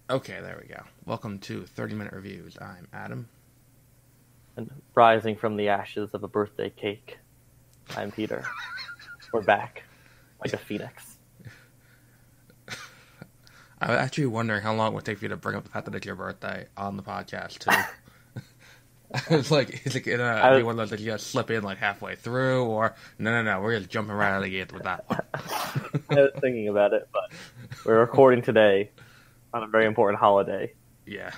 Okay, there we go. Welcome to 30-Minute Reviews. I'm Adam. And rising from the ashes of a birthday cake, I'm Peter. We're back, like a phoenix. I was actually wondering how long it would take for you to bring up the fact that it's your birthday on the podcast, too. It's like, is it gonna be one of those that you gotta slip in like halfway through, or no, we're just jumping right out of the gate with that one. I was thinking about it, but we're recording today on a very important holiday. Yeah.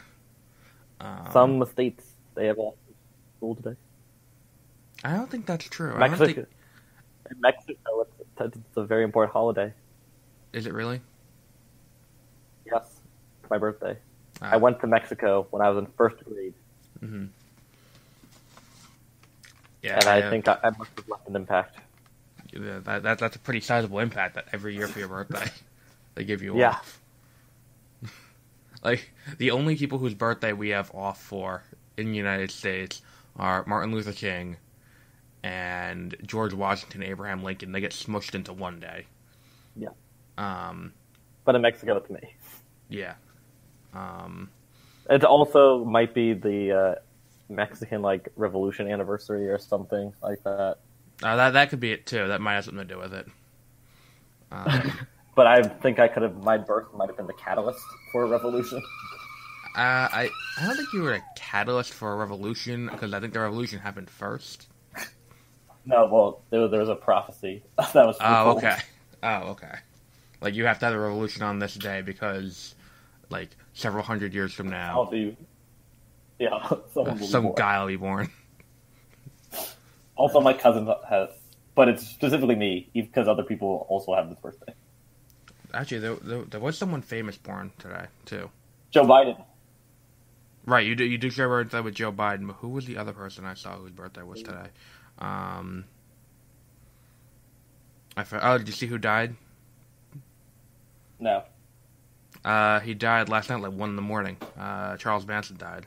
Some states, they have off school today. I don't think that's true. I Mexico, don't think... In Mexico, it's a very important holiday. Is it really? Yes, it's my birthday. I went to Mexico when I was in first grade. Mm-hmm. Yeah, and I think I must have left an impact. Yeah, that's a pretty sizable impact that every year for your birthday they give you Yeah. off. Like, the only people whose birthday we have off for in the United States are Martin Luther King and George Washington, Abraham Lincoln. They get smushed into one day. Yeah. Um, But in Mexico, it's me. yeah. It also might be the Mexican Revolution anniversary or something like that. That could be it too. That might have something to do with it. But I think my birth might have been the catalyst for a revolution. I don't think you were a catalyst for a revolution, because I think the revolution happened first. No, well, there was a prophecy that was. Oh, okay. Like, you have to have a revolution on this day because, like, several hundred years from now, yeah, some guy will be born. Also, my cousin has, but it's specifically me, because other people also have this birthday. Actually, there was someone famous born today too. Joe Biden. Right, you do share a birthday with Joe Biden, but who was the other person I saw whose birthday was today? Did you see who died? No. He died last night, like 1 a.m. Charles Manson died.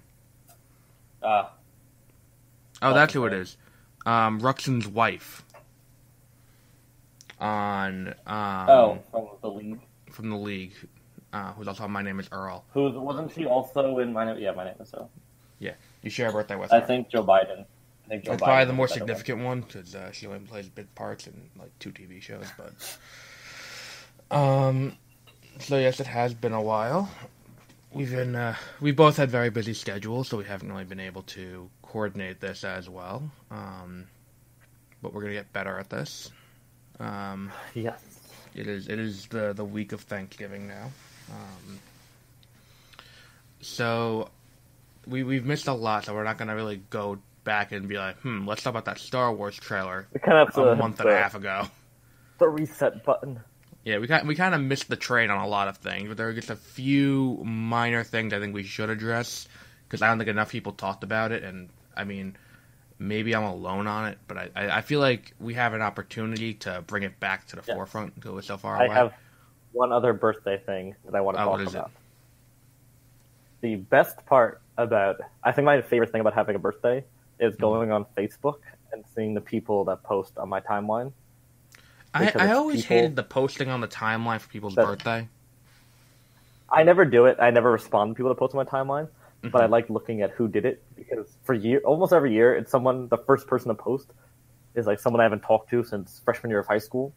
That's who it is. Ruxin's wife. From the League. From the League. Who's also on My Name is Earl. Wasn't she also in My Name? Yeah, My Name is Earl. Yeah, you share a birthday with her. I think Joe Biden. It's probably the more significant one, because she only plays big parts in like 2 TV shows. But so yes, it has been a while. We both had very busy schedules, so we haven't really been able to coordinate this as well. But we're gonna get better at this. Yes. It is the week of Thanksgiving now. So we've missed a lot, so we're not gonna really go back and be like, let's talk about that Star Wars trailer a month and a half ago. The reset button. Yeah, we kind of missed the train on a lot of things, but there are just a few minor things I think we should address, because I don't think enough people talked about it, and I mean, maybe I'm alone on it, but I feel like we have an opportunity to bring it back to the forefront until it's so far away. I have one other birthday thing that I want to talk about. It? The best part I think my favorite thing about having a birthday is going on Facebook and seeing the people that post on my timeline. I always hated the posting on the timeline for people's birthday. I never do it. I never respond to people that post on my timeline. But I like looking at who did it, because almost every year, it's the first person to post is like someone I haven't talked to since freshman year of high school.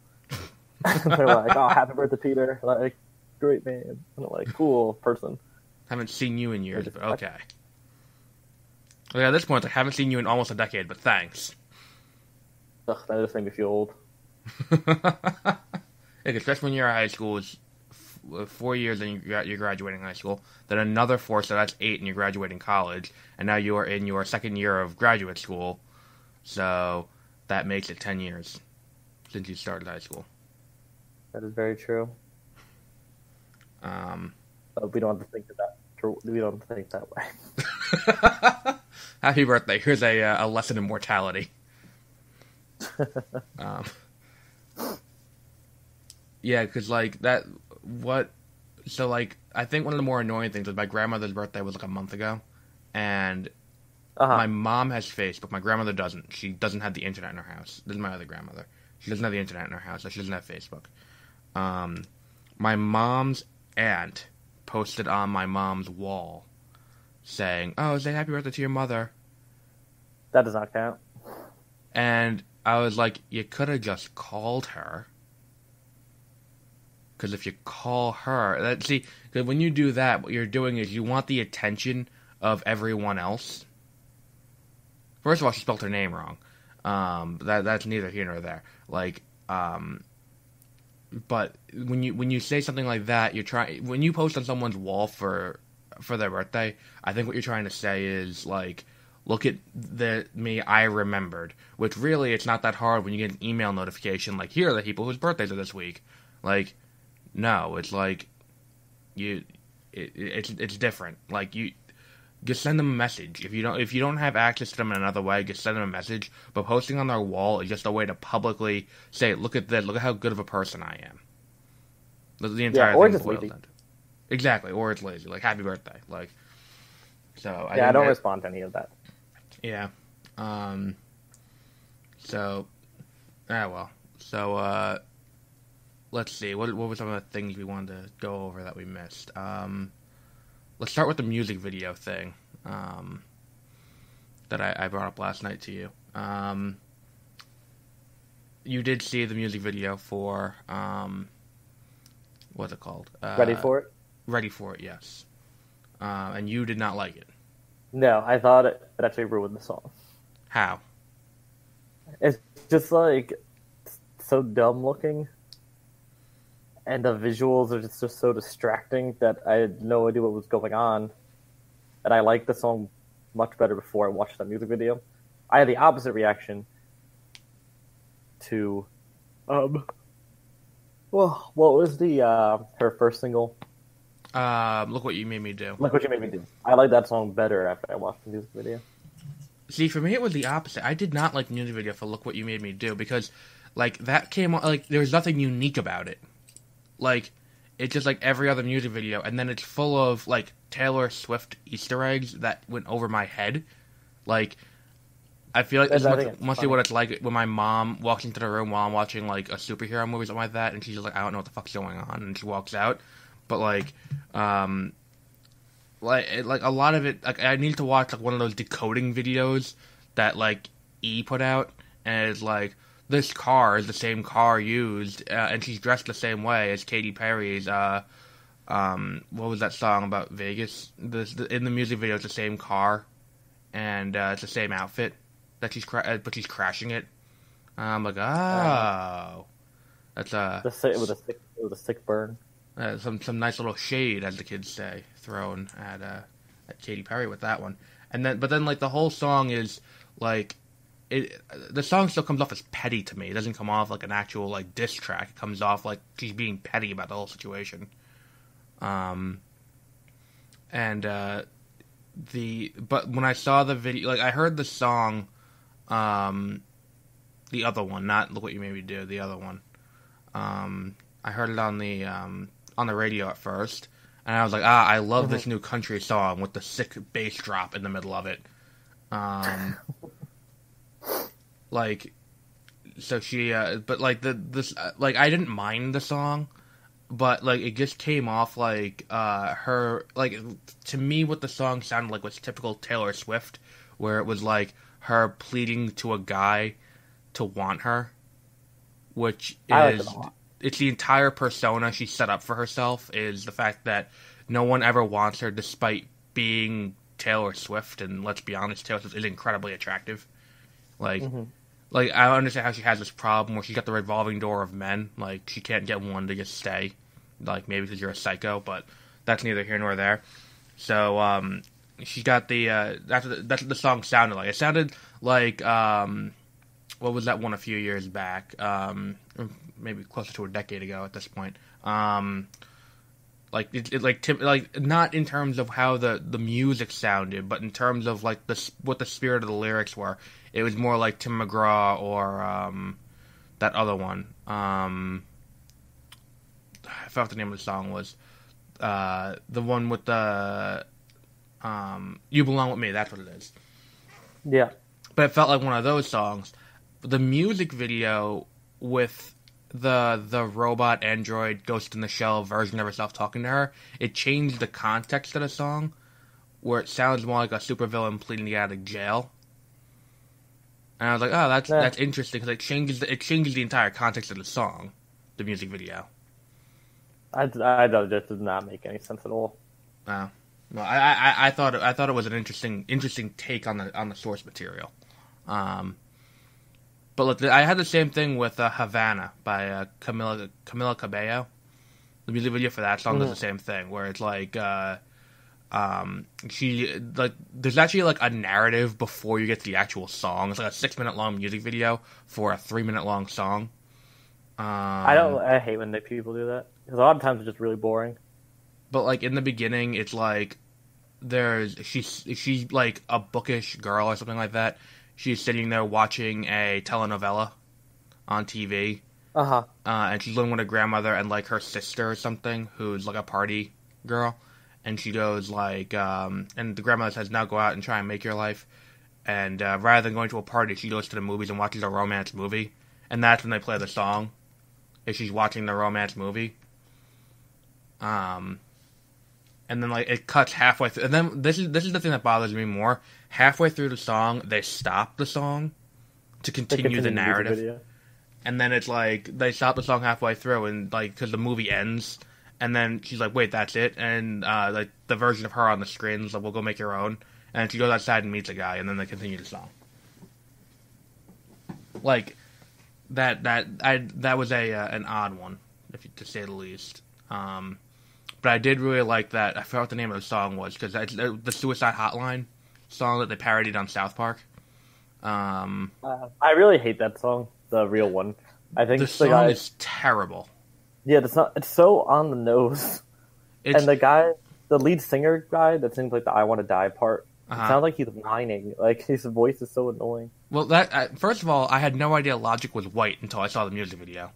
They're like, "Oh, happy birthday, Peter!" Like, great man. And I'm like, cool person. Haven't seen you in years, but okay. Well, at this point, I haven't seen you in almost a decade, but thanks. Ugh, that just made me feel old. Because freshman year of high school is 4 years, and you're graduating high school. Then another 4, so that's 8, and you're graduating college. And now you are in your second year of graduate school, so that makes it 10 years since you started high school. That is very true. But we don't have to think of that. We don't have to think that way. Happy birthday! Here's a lesson in mortality. Yeah, because like that. So like, I think one of the more annoying things was my grandmother's birthday was like a month ago, and my mom has Facebook. My grandmother doesn't. She doesn't have the internet in her house. This is my other grandmother. She doesn't have the internet in her house, so she doesn't have Facebook. My mom's aunt posted on my mom's wall saying, "Oh, say happy birthday to your mother." That does not count. And I was like, you could have just called her. Because if you call her... See, because when you do that, what you're doing is you want the attention of everyone else. First of all, she spelled her name wrong. That's neither here nor there. Like, but when you say something like that, when you post on someone's wall for their birthday, I think what you're trying to say is, like, look at me, I remembered. Which really, it's not that hard when you get an email notification, like, here are the people whose birthdays are this week. Like, no, it's like, it's different. Like, you just send them a message. If you don't have access to them in another way, just send them a message. But posting on their wall is just a way to publicly say, look at this, look at how good of a person I am. The entire or thing just boils lazy. down to. Exactly, or it's lazy. Like, happy birthday. Like, so I don't respond to any of that. Yeah. So, well. So, let's see. What were some of the things we wanted to go over that we missed? Let's start with the music video thing that I brought up last night to you. You did see the music video for, what's it called? Ready for it? Ready for it, yes. And you did not like it. No, I thought it actually ruined the song. How? It's just, like, so dumb looking. And the visuals are just so distracting that I had no idea what was going on. And I liked the song much better before I watched that music video. I had the opposite reaction to, well, what was the her first single? Look What You Made Me Do. Look What You Made Me Do. I liked that song better after I watched the music video. See, for me, it was the opposite. I did not like the music video for Look What You Made Me Do because, like, that came on, like, there was nothing unique about it. Like, it's just like every other music video, and then it's full of, like, Taylor Swift Easter eggs that went over my head. Like, I feel like this must be what it's like when my mom walks into the room while I'm watching, like, a superhero movie or something like that, and she's just like, I don't know what the fuck's going on, and she walks out. But, like, a lot of it, like, I need to watch, like, one of those decoding videos that, like, E put out, and it's like, this car is the same car used, and she's dressed the same way as Katy Perry's, what was that song about Vegas? In the music video, it's the same car, and it's the same outfit that but she's crashing it. I'm like, oh, that's it was a sick burn. Some nice little shade, as the kids say, thrown at Katy Perry with that one. But then like the whole song is like, the song still comes off as petty to me. It doesn't come off like an actual like diss track. It comes off like she's being petty about the whole situation. But when I saw the video, like I heard the song, the other one, not Look What You Made Me Do, the other one. I heard it on the radio at first, and I was like, I love this new country song with the sick bass drop in the middle of it. Like, so she, but like like I didn't mind the song, but like it just came off like her, like to me what the song sounded like was typical Taylor Swift, where it was like her pleading to a guy to want her, which is it's the entire persona she set up for herself, is the fact that no one ever wants her despite being Taylor Swift, and let's be honest, Taylor Swift is incredibly attractive. Like, like I understand how she has this problem where she's got the revolving door of men. Like, she can't get one to just stay. Like, maybe because you're a psycho, but that's neither here nor there. So, she got that's what the song sounded like. It sounded like, what was that one a few years back? Maybe closer to a decade ago at this point. Like like not in terms of how the music sounded, but in terms of like what the spirit of the lyrics were. It was more like Tim McGraw or that other one. I forgot what the name of the song was. The one with the You Belong With Me. That's what it is. Yeah, but it felt like one of those songs. The music video with the robot android Ghost in the Shell version of herself talking to her, it changed the context of the song, where it sounds more like a supervillain pleading to get out of jail. And I was like, oh, that's interesting, because it changes the entire context of the song, the music video. I don't, just did not make any sense at all. Well, I thought it was an interesting take on the source material. But look, I had the same thing with Havana by Camila Cabello. The music video for that song does the same thing, where it's like there's actually like a narrative before you get to the actual song. It's like a 6-minute long music video for a 3-minute long song. I hate when people do that, because a lot of times it's just really boring. But like in the beginning, it's like she's like a bookish girl or something like that. She's sitting there watching a telenovela on TV. And she's living with her grandmother and like her sister or something, who's like a party girl. And she goes like, and the grandmother says, now go out and try and make your life. And rather than going to a party, she goes to the movies and watches a romance movie. And that's when they play the song, if she's watching the romance movie. And then like it cuts halfway through. And then this is the thing that bothers me more. Halfway through the song, they stop the song to continue the narrative. And then it's like they stop the song halfway through, and like because the movie ends. And then she's like, wait, that's it? And, like, the version of her on the screen is like, well, go make your own. And she goes outside and meets a guy, and then they continue the song. Like, that was an odd one, to say the least. But I did really like that. I forgot what the name of the song was, because the Suicide Hotline song that they parodied on South Park. I really hate that song, the real one. I think the song is terrible. Yeah, it's so on the nose. And the lead singer guy that sings like the "I Want to Die" part, it sounds like he's whining. Like his voice is so annoying. Well, first of all, I had no idea Logic was white until I saw the music video.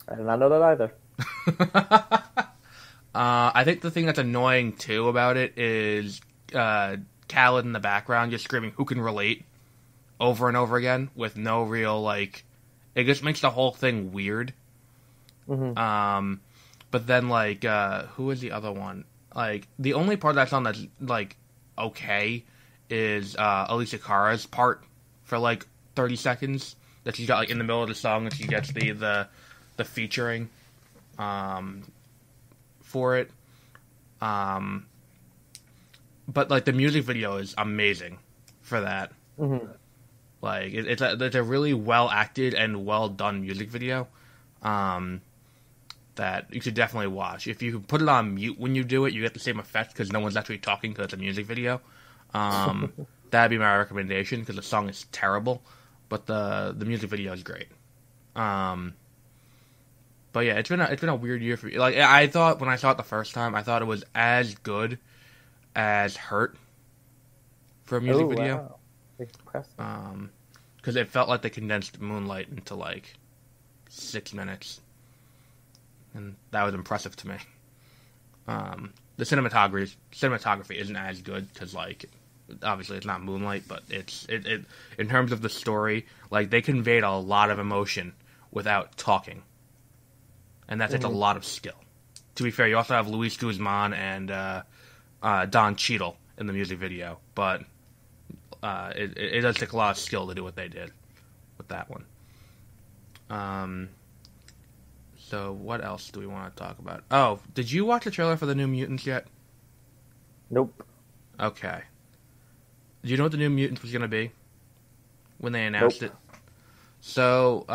I did not know that either. I think the thing that's annoying too about it is Khaled in the background just screaming "Who can relate?" over and over again with no real like. It just makes the whole thing weird. But then like who is the other one? Like the only part of that song that's like okay is Alicia Cara's part for like 30 seconds that she's got like in the middle of the song, and she gets the featuring for it. But like the music video is amazing for that. Like it's a really well acted and well done music video. That you should definitely watch. If you put it on mute when you do it, you get the same effect because no one's actually talking because it's a music video. That'd be my recommendation because the song is terrible, but the music video is great. But yeah, it's been a weird year for me. Like I thought when I saw it the first time, I thought it was as good as Hurt for a music video. Wow. Because it felt like they condensed Moonlight into like 6 minutes. And that was impressive to me. The cinematography isn't as good because, like, obviously it's not Moonlight, but it in terms of the story, like they conveyed a lot of emotion without talking, and that takes a lot of skill. To be fair, you also have Luis Guzman and Don Cheadle in the music video, but it does take a lot of skill to do what they did with that one. So what else do we want to talk about? Oh, did you watch the trailer for the New Mutants yet? Nope. Okay. Do you know what the New Mutants was going to be when they announced it? So,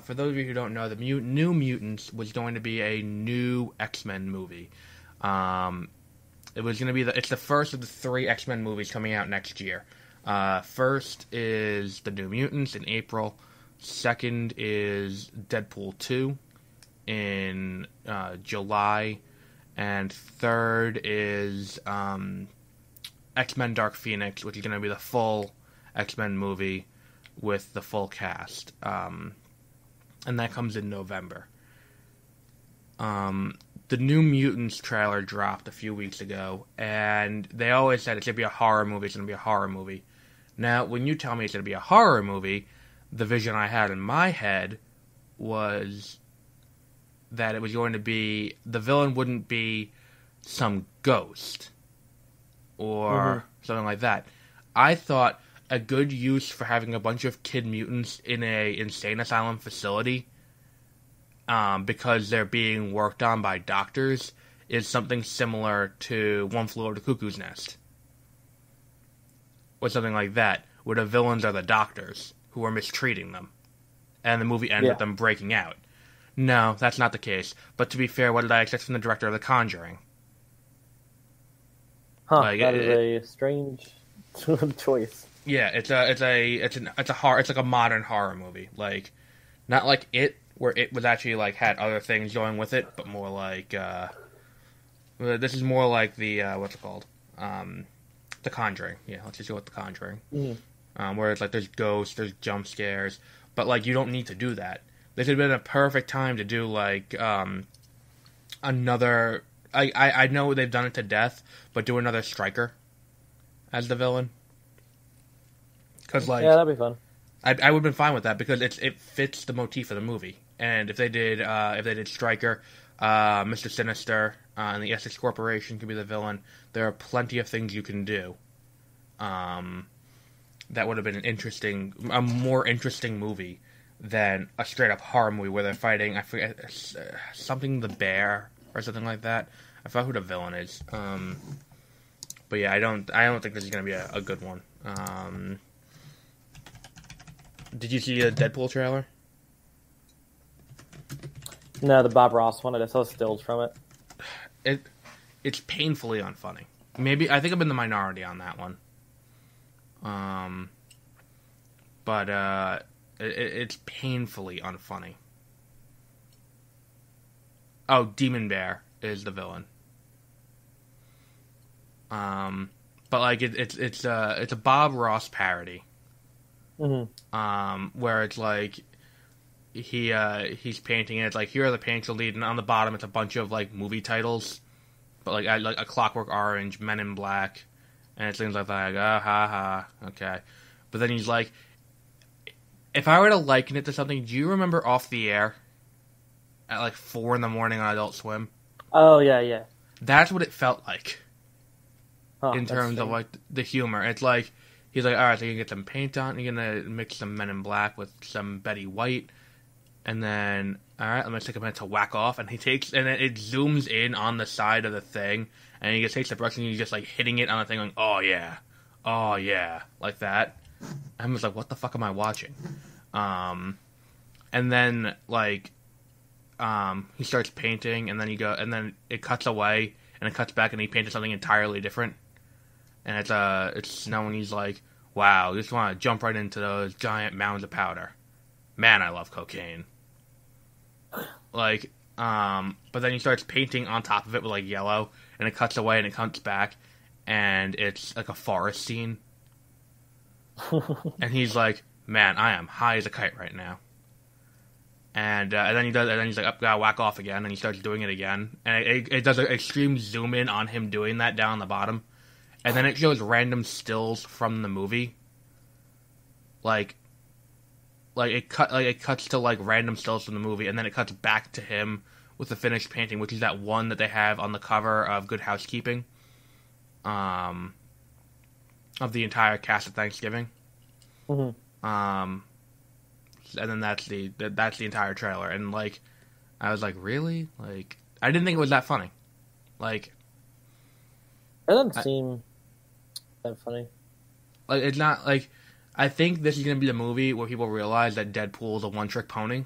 for those of you who don't know, the New Mutants was going to be a new X-Men movie. It was going to be it's the first of the 3 X-Men movies coming out next year. First is the New Mutants in April. Second is Deadpool 2 in July, and third is X-Men Dark Phoenix, which is going to be the full X-Men movie with the full cast, and that comes in November. The New Mutants trailer dropped a few weeks ago, and they always said it's going to be a horror movie, it's going to be a horror movie. Now, when you tell me it's going to be a horror movie, the vision I had in my head was that it was going to be the villain wouldn't be some ghost or something like that. I thought a good use for having a bunch of kid mutants in a insane asylum facility, because they're being worked on by doctors, is something similar to One Flew Over the Cuckoo's Nest. Or something like that, where the villains are the doctors who are mistreating them. And the movie ends with them breaking out. No, that's not the case. But to be fair, what did I expect from the director of The Conjuring? That is a strange choice. Yeah, it's like a modern horror movie. Like, not like It, where it was actually like had other things going with it, but more like this is more like the what's it called? The Conjuring. Yeah, let's just go with The Conjuring. Where it's like there's ghosts, there's jump scares, but like you don't need to do that. This would have been a perfect time to do like another. I know they've done it to death, but do another Stryker as the villain. Cause like that'd be fun. I would have been fine with that because it fits the motif of the movie. And if they did Stryker, Mr. Sinister, and the Essex Corporation could be the villain, there are plenty of things you can do. That would have been a more interesting movie than a straight up horror movie where they're fighting. I forget something the bear or something like that. I forgot who the villain is. But yeah, I don't think this is gonna be a good one. Did you see the Deadpool trailer? No, the Bob Ross one. I just saw stills from it. It's painfully unfunny. Maybe I think I'm in the minority on that one. But it's painfully unfunny. Oh, Demon Bear is the villain. But like it's a Bob Ross parody. Where it's like he's painting and it's like here are the paints you'll need, and on the bottom it's a bunch of like movie titles, but like A Clockwork Orange, Men in Black, and it's things like that. Okay. But then he's like, if I were to liken it to something, do you remember Off the Air at like 4 a.m. on Adult Swim? Oh yeah. That's what it felt like. In terms of like the humor. It's like he's like, alright, so you're gonna get some paint on, you're gonna mix some Men in Black with some Betty White, and then alright, I'm gonna take a minute to whack off, and it zooms in on the side of the thing, and he just takes the brush and he's just like hitting it on the thing going, oh yeah, like that. I'm just like, what the fuck am I watching? And then like he starts painting, and then it cuts away and it cuts back and he painted something entirely different. And it's now when he's like, wow, just want to jump right into those giant mounds of powder. Man, I love cocaine. Like, but then he starts painting on top of it with like yellow, and it cuts away and it comes back, and it's like a forest scene. And he's like, man, I am high as a kite right now. And then he's like, gotta whack off again, and he starts doing it again. And it does an extreme zoom in on him doing that down the bottom. And then it shows random stills from the movie. Like it cuts to like random stills from the movie, and then it cuts back to him with the finished painting, which is that one that they have on the cover of Good Housekeeping. Of the entire cast of Thanksgiving. And then that's the entire trailer, and like I was like, really? Like I didn't think it was that funny. Like it doesn't seem that funny. Like it's not like I think this is gonna be the movie where people realize that Deadpool is a one-trick pony.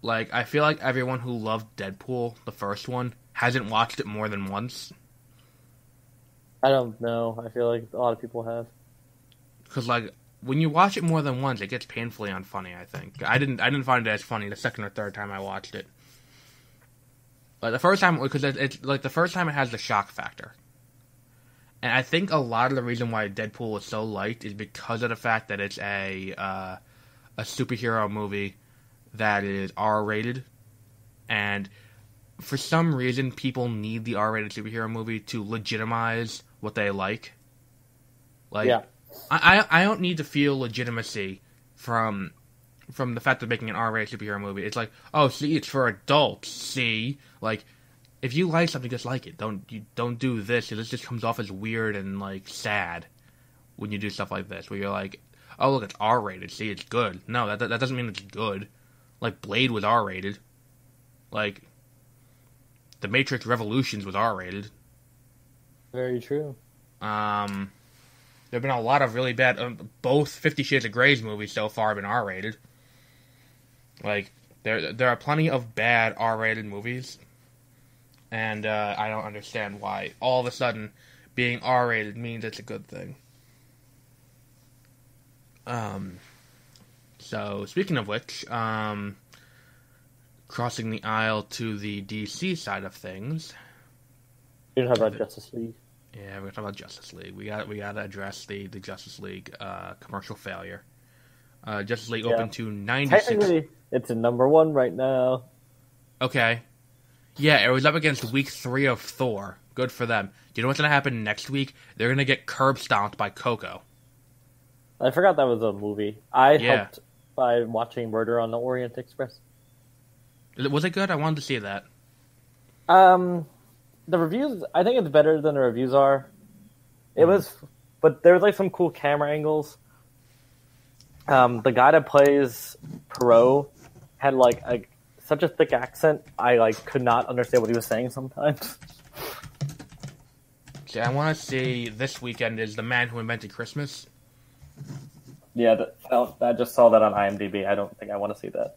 Like I feel like everyone who loved Deadpool, the first one, hasn't watched it more than once. I don't know. I feel like a lot of people have. Because like when you watch it more than once, it gets painfully unfunny. I think I didn't find it as funny the second or third time I watched it. Like the first time, because it's like the first time it has the shock factor, and I think a lot of the reason why Deadpool is so liked is because of the fact that it's a superhero movie that is R-rated, and for some reason people need the R-rated superhero movie to legitimize what they like. Like, yeah. I don't need to feel legitimacy from from the fact of making an R-rated superhero movie. It's like, oh, see, it's for adults. See, like, if you like something, just like it. Don't do this. This just comes off as weird and like sad when you do stuff like this, where you're like, oh, look, it's R-rated. See, it's good. No, that doesn't mean it's good. Like, Blade was R-rated. Like, The Matrix Revolutions was R-rated. Very true. There have been a lot of really bad. Both 50 Shades of Grey's movies so far have been R-rated. Like, there are plenty of bad R-rated movies, and I don't understand why all of a sudden being R-rated means it's a good thing. So speaking of which, crossing the aisle to the DC side of things. You don't have about Justice League. Yeah, we're gonna talk about Justice League. We gotta address the Justice League commercial failure. Justice League opened to 96. Technically, it's a number one right now. Okay. Yeah, it was up against week 3 of Thor. Good for them. Do you know what's gonna happen next week? They're gonna get curb stomped by Coco. I forgot that was a movie. I helped by watching Murder on the Orient Express. Was it good? I wanted to see that. The reviews, I think it's better than the reviews are. It was, but there's like some cool camera angles. The guy that plays Perot had like such a thick accent, I like could not understand what he was saying sometimes. See, I want to see this weekend is The Man Who Invented Christmas. Yeah, I just saw that on IMDb. I don't think I want to see that.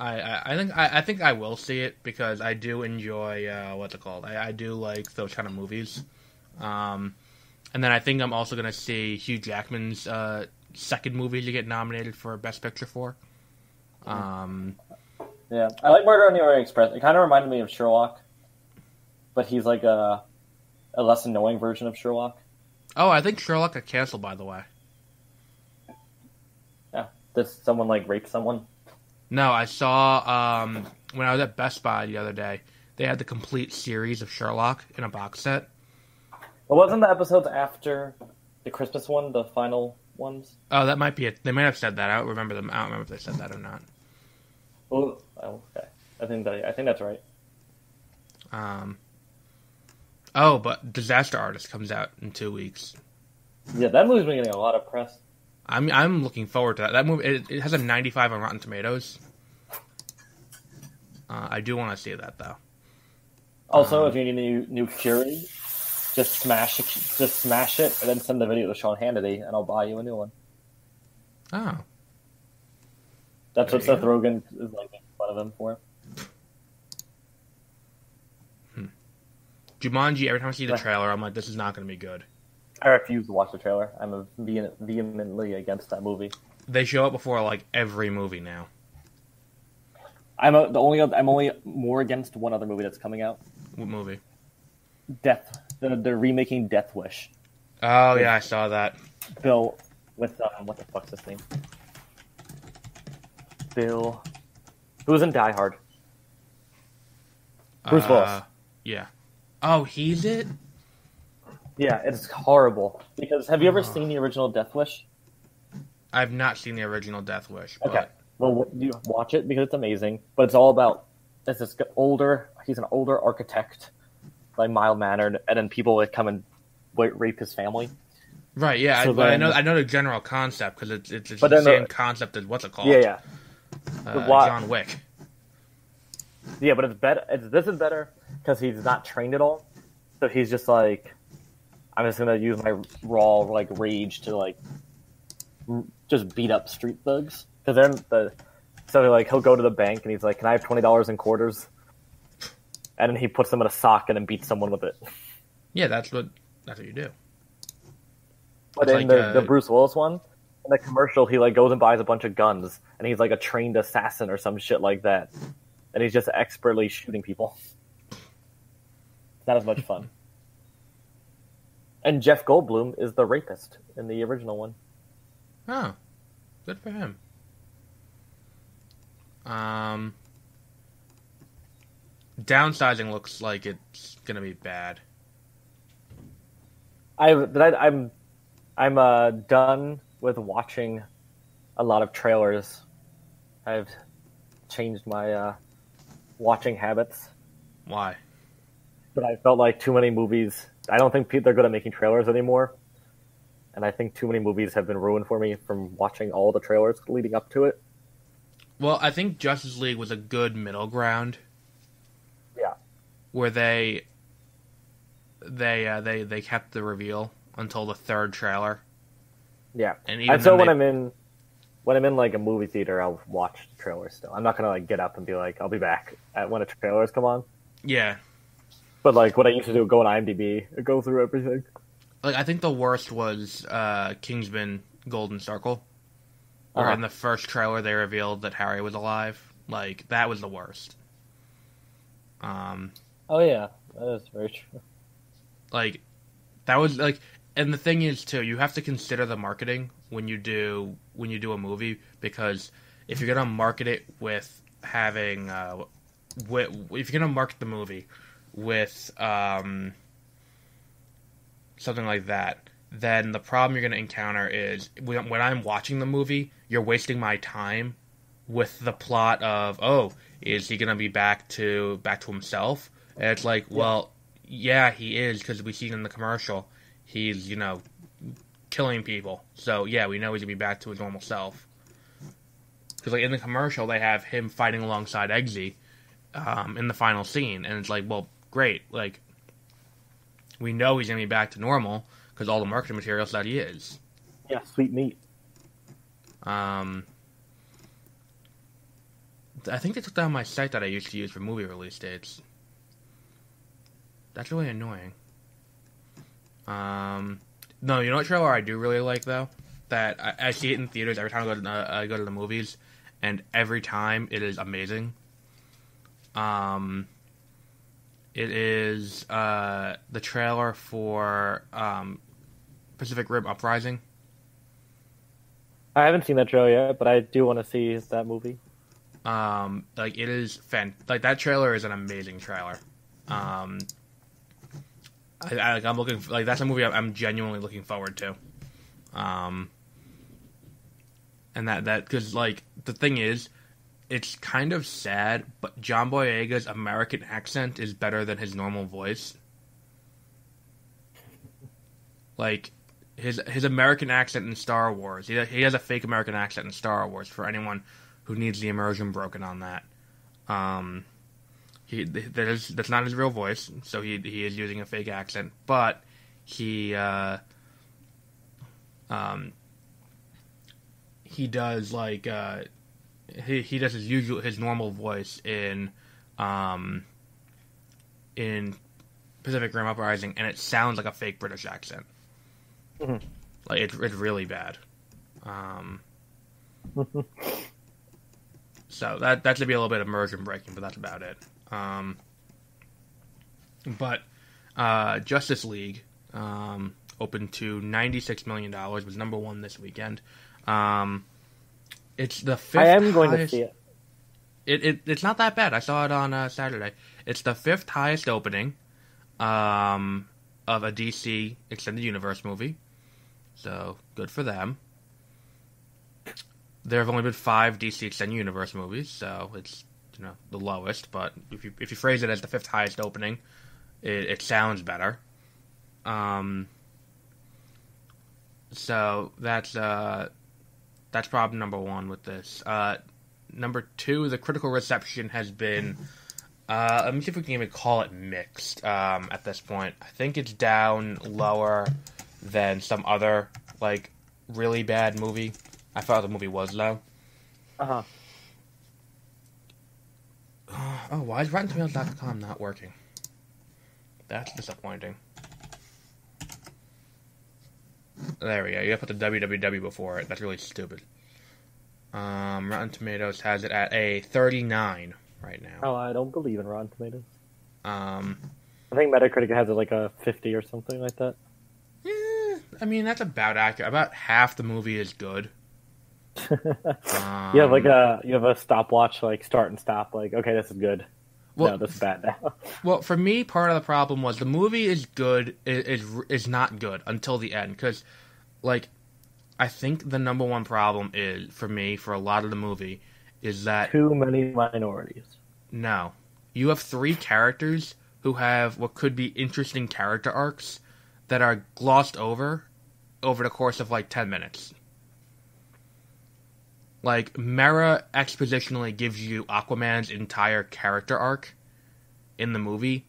I think I will see it because I do enjoy what's it called? I do like those kind of movies. And then I think I'm also gonna see Hugh Jackman's second movie to get nominated for Best Picture for. Yeah, I like Murder on the Orient Express. It kind of reminded me of Sherlock, but he's like a less annoying version of Sherlock. Oh, I think Sherlock got canceled, by the way. Yeah, did someone like rape someone? No, I saw when I was at Best Buy the other day, they had the complete series of Sherlock in a box set. Well, wasn't the episodes after the Christmas one the final ones? Oh, that might be it. They might have said that. I don't remember them. I don't remember if they said that or not. Oh, okay. I think that's right. Oh, but Disaster Artist comes out in 2 weeks. Yeah, that movie's been getting a lot of press. I'm looking forward to that. That movie it has a 95 on Rotten Tomatoes. I do want to see that though. Also, if you need new security, just smash it, and then send the video to Sean Hannity, and I'll buy you a new one. Oh, that's what Seth Rogen is like making fun of him for. Jumanji. Every time I see the trailer, I'm like, this is not going to be good. I refuse to watch the trailer. I'm vehemently against that movie. They show up before like every movie now. I'm only more against one other movie that's coming out. What movie? They're remaking Death Wish. Oh yeah, I saw that. Bill with what the fuck's his name? Bill, who was in Die Hard? Bruce Willis. Yeah. Oh, he's it. Yeah, it's horrible. Because have you ever seen the original Death Wish? I've not seen the original Death Wish. But... Okay, well, you watch it because it's amazing. But it's all about he's an older architect, like mild mannered, and then people would come and rape his family. Right. Yeah, so I know the general concept because it's the same concept as what's it called? Yeah. John Wick. Yeah, but it's better. This is better because he's not trained at all. So he's just like, I'm just gonna use my raw like rage to like just beat up street thugs because he'll go to the bank and he's like, "Can I have $20 in quarters?" And then he puts them in a sock and then beats someone with it. Yeah, that's what you do. But in the Bruce Willis one, in the commercial, he like goes and buys a bunch of guns and he's like a trained assassin or some shit like that, and he's just expertly shooting people. It's not as much fun. And Jeff Goldblum is the rapist in the original one. Oh, good for him. Downsizing looks like it's gonna be bad. I'm done with watching a lot of trailers I've changed my watching habits. Why? But I felt like too many movies. I don't think they're good at making trailers anymore, and I think too many movies have been ruined for me from watching all the trailers leading up to it. Well, I think Justice League was a good middle ground. Yeah. Where they kept the reveal until the third trailer. Yeah. And so when I'm in like a movie theater, I'll watch the trailer still. I'm not gonna like get up and be like, I'll be back when a trailers come on. Yeah. But like what I used to do, go on IMDb, go through everything. Like I think the worst was Kingsman Golden Circle. Where in the first trailer they revealed that Harry was alive. Like, that was the worst. Oh yeah, that is very true. Like, that was, like... And the thing is, too, you have to consider the marketing when you do a movie, because if you're going to market it with having... if you're going to market the movie with something like that, then the problem you're going to encounter is when I'm watching the movie, you're wasting my time with the plot of, oh, is he going to be back to himself? And it's like, well, yeah, he is, because we see in the commercial, he's, killing people. So, yeah, we know he's going to be back to his normal self. Because, like, in the commercial, they have him fighting alongside Eggsy in the final scene. And it's like, well, great. Like, we know he's going to be back to normal, because all the marketing material said he is. Yeah, sweet meat. I think they took down my site that I used to use for movie release dates. That's really annoying. No, you know what trailer I do really like, though? That I see it in theaters every time I go to the movies, and every time it is amazing. It is the trailer for Pacific Rim Uprising. I haven't seen that trailer yet, but I do want to see that movie. Like it is like that trailer is an amazing trailer. I'm looking like that's a movie I'm genuinely looking forward to. And that because like the thing is, it's kind of sad, but John Boyega's American accent is better than his normal voice. Like his American accent in Star Wars, he has a fake American accent in Star Wars for anyone who needs the immersion broken on that. That's not his real voice, so he is using a fake accent, but he does like he does his normal voice in Pacific Rim Uprising, and it sounds like a fake British accent. Mm-hmm. Like it's really bad. So that should be a little bit immersion breaking, but that's about it. But Justice League opened to $96 million, was number one this weekend. It's the fifth. I am going to see it. It's not that bad. I saw it on Saturday. It's the fifth highest opening of a DC Extended Universe movie. So good for them. There have only been 5 DC Extended Universe movies, so it's the lowest. But if you phrase it as the fifth highest opening, it sounds better. So that's problem number one with this. Number 2, the critical reception has been. Let me see if we can even call it mixed. At this point, I think it's down lower than some other like really bad movie. I thought the movie was low. Uh-huh. Oh, why is RottenTomatoes.com not working? That's disappointing. There we go. You gotta put the www before it. That's really stupid. Rotten Tomatoes has it at a 39 right now. Oh, I don't believe in Rotten Tomatoes. I think Metacritic has it like a 50 or something like that. I mean, that's about accurate. About half the movie is good. You have a stopwatch, like start and stop. Like, okay, this is good. Well, no, this is bad now. Well, for me, part of the problem was the movie is good. Is not good until the end, because, like, I think the number one problem is for me for a lot of the movie is that Too many minorities. no, you have three characters who have what could be interesting character arcs that are glossed over the course of like 10 minutes. Like, Mera expositionally gives you Aquaman's entire character arc in the movie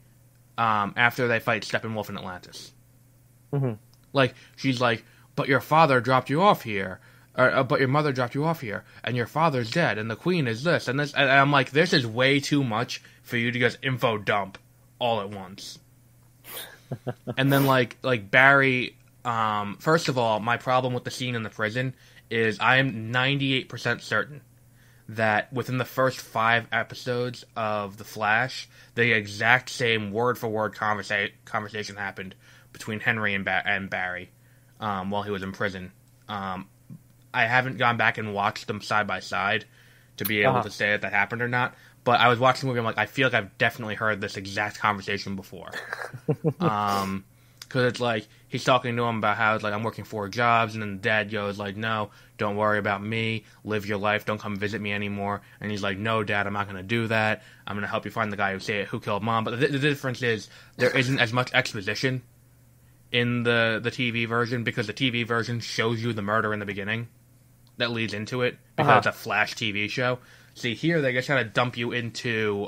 after they fight Steppenwolf in Atlantis. Mm-hmm. Like, she's like, but your father dropped you off here. But your mother dropped you off here, and your father's dead, and the queen is this, and this. And I'm like, this is way too much for you to just info dump all at once. And then, like Barry, first of all, my problem with the scene in the prison is I am 98% certain that within the first 5 episodes of The Flash, the exact same word-for-word conversation happened between Henry and Barry while he was in prison. I haven't gone back and watched them side by side to be able to say that happened or not, but I was watching the movie, I'm like, I feel like I've definitely heard this exact conversation before. Because it's like, he's talking to him about how it's like, I'm working 4 jobs, and then the dad goes like, no, don't worry about me, live your life, don't come visit me anymore. And he's like, no, Dad, I'm not going to do that, I'm going to help you find the guy who killed Mom. But the difference is, there isn't as much exposition in the TV version, because the TV version shows you the murder in the beginning that leads into it, because it's a Flash TV show. See, here they just kind of dump you into,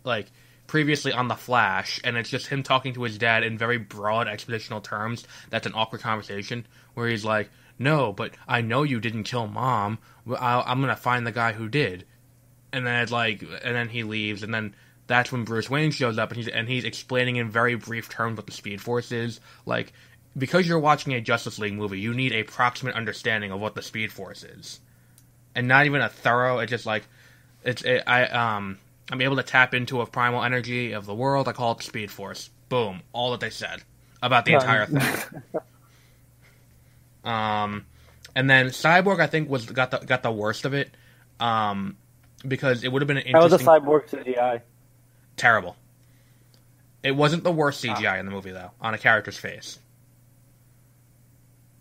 like, previously on The Flash, and it's just him talking to his dad in very broad expositional terms. That's an awkward conversation, where he's like, no, but I know you didn't kill Mom, I'm gonna find the guy who did. And then it's like, and then he leaves, and then that's when Bruce Wayne shows up, and he's explaining in very brief terms what the Speed Force is. Like, because you're watching a Justice League movie, you need a proximate understanding of what the Speed Force is. And not even a thorough, it's just like, I'm able to tap into a primal energy of the world, I call it the Speed Force. Boom. All that they said about the entire thing. And then Cyborg, I think, got the worst of it, because it would have been an interesting... How was the Cyborg CGI? Terrible. It wasn't the worst CGI in the movie, though, on a character's face.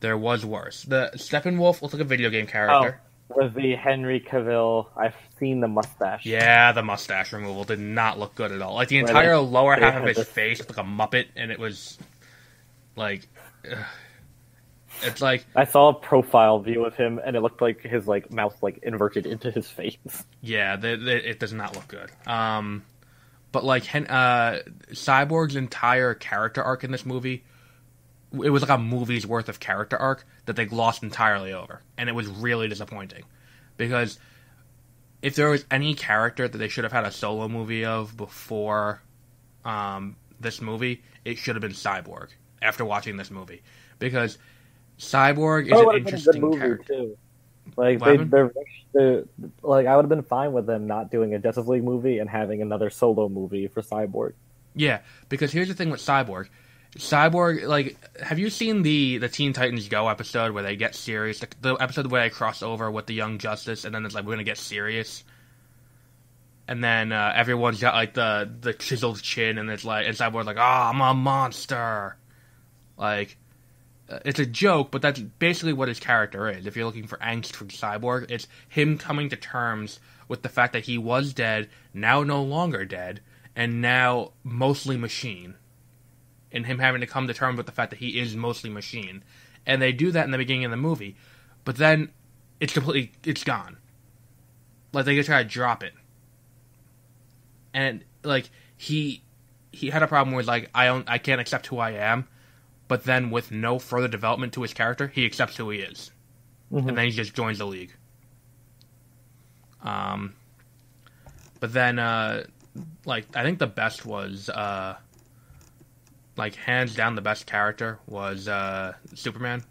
There was worse. The Steppenwolf looked like a video game character. With the Henry Cavill, I've seen the mustache. Yeah, the mustache removal did not look good at all. Like, the entire lower half of his face looked like a Muppet, and it was, like... It's like... I saw a profile view of him, and it looked like his, like, mouth, like, inverted into his face. Yeah, it does not look good. But, like, Cyborg's entire character arc in this movie, it was like a movie's worth of character arc that they glossed entirely over. And it was really disappointing. Because if there was any character that they should have had a solo movie of before this movie, it should have been Cyborg, after watching this movie. Because Cyborg is an interesting character. Too. Like, they're like, I would have been fine with them not doing a Justice League movie and having another solo movie for Cyborg. Yeah, because here's the thing with Cyborg. Cyborg, like, have you seen the Teen Titans Go episode where they get serious? The episode where they cross over with the Young Justice, and then it's like, we're gonna get serious. And then everyone's got, like, the chiseled chin, and it's like, and Cyborg's like, I'm a monster. Like, it's a joke, but that's basically what his character is. If you're looking for angst from Cyborg, it's him coming to terms with the fact that he was dead, now no longer dead, and now mostly machine. And him having to come to terms with the fact that he is mostly machine. And they do that in the beginning of the movie, but then it's gone. Like, they just try to drop it. And, like, he had a problem where, like, I can't accept who I am, but then with no further development to his character, he accepts who he is. Mm-hmm. And then he just joins the League. But then, like, I think the best was, like, hands down the best character was Superman.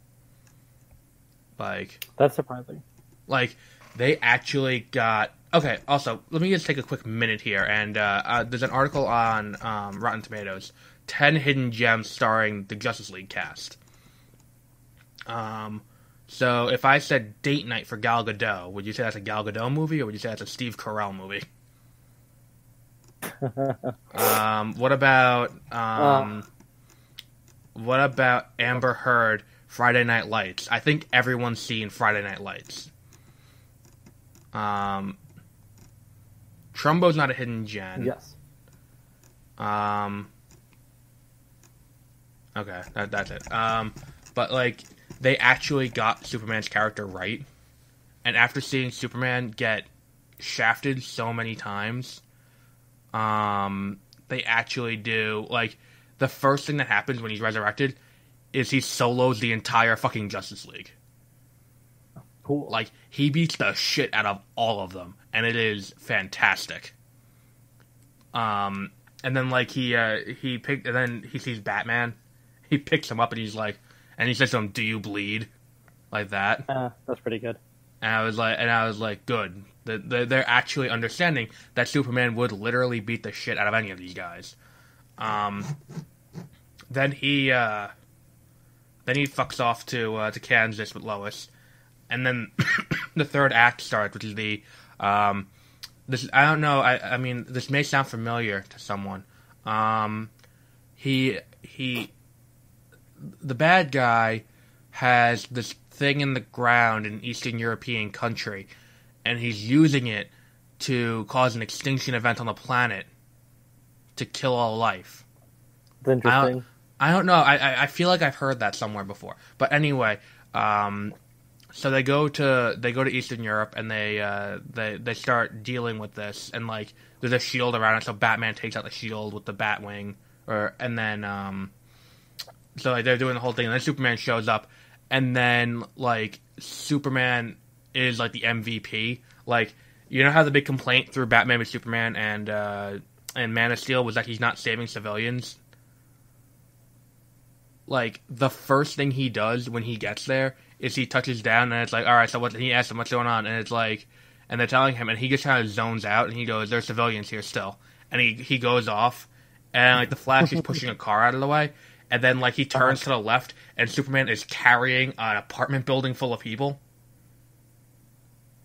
Like... That's surprising. Like, they actually got... Okay, also, let me just take a quick minute here, and there's an article on Rotten Tomatoes, 10 Hidden Gems starring the Justice League cast. So, if I said Date Night for Gal Gadot, would you say that's a Gal Gadot movie, or would you say that's a Steve Carell movie? What about Amber Heard, Friday Night Lights? I think everyone's seen Friday Night Lights. Trumbo's not a hidden gem. Yes. Okay, that's it. But like they actually got Superman's character right, and after seeing Superman get shafted so many times, they actually do like the first thing that happens when he's resurrected is he solos the entire fucking Justice League. Cool. Like he beats the shit out of all of them, and it is fantastic. And then like he sees Batman. He picks him up and he's like, and he says to him, "Do you bleed?" Like that. That's pretty good. And I was like, good. They're actually understanding that Superman would literally beat the shit out of any of these guys. Then he fucks off to Kansas with Lois, and then the third act starts, which is the this I don't know. I mean, this may sound familiar to someone. The bad guy has this thing in the ground in an Eastern European country, and he's using it to cause an extinction event on the planet to kill all life. It's interesting. I don't know. I feel like I've heard that somewhere before. But anyway, so they go to Eastern Europe and they start dealing with this, and like there's a shield around it, so Batman takes out the shield with the Batwing, and then so like, they're doing the whole thing, and then Superman shows up, and then like Superman is like the MVP. Like, you know how the big complaint through Batman v Superman and Man of Steel was that he's not saving civilians? Like, the first thing he does when he gets there is he touches down, and it's like, alright, so what? He asks him what's going on, and it's like, and they're telling him, and he just kind of zones out, and he goes, there's civilians here still. And he goes off, and like the Flash is pushing a car out of the way, and then like he turns to the left, and Superman is carrying an apartment building full of people.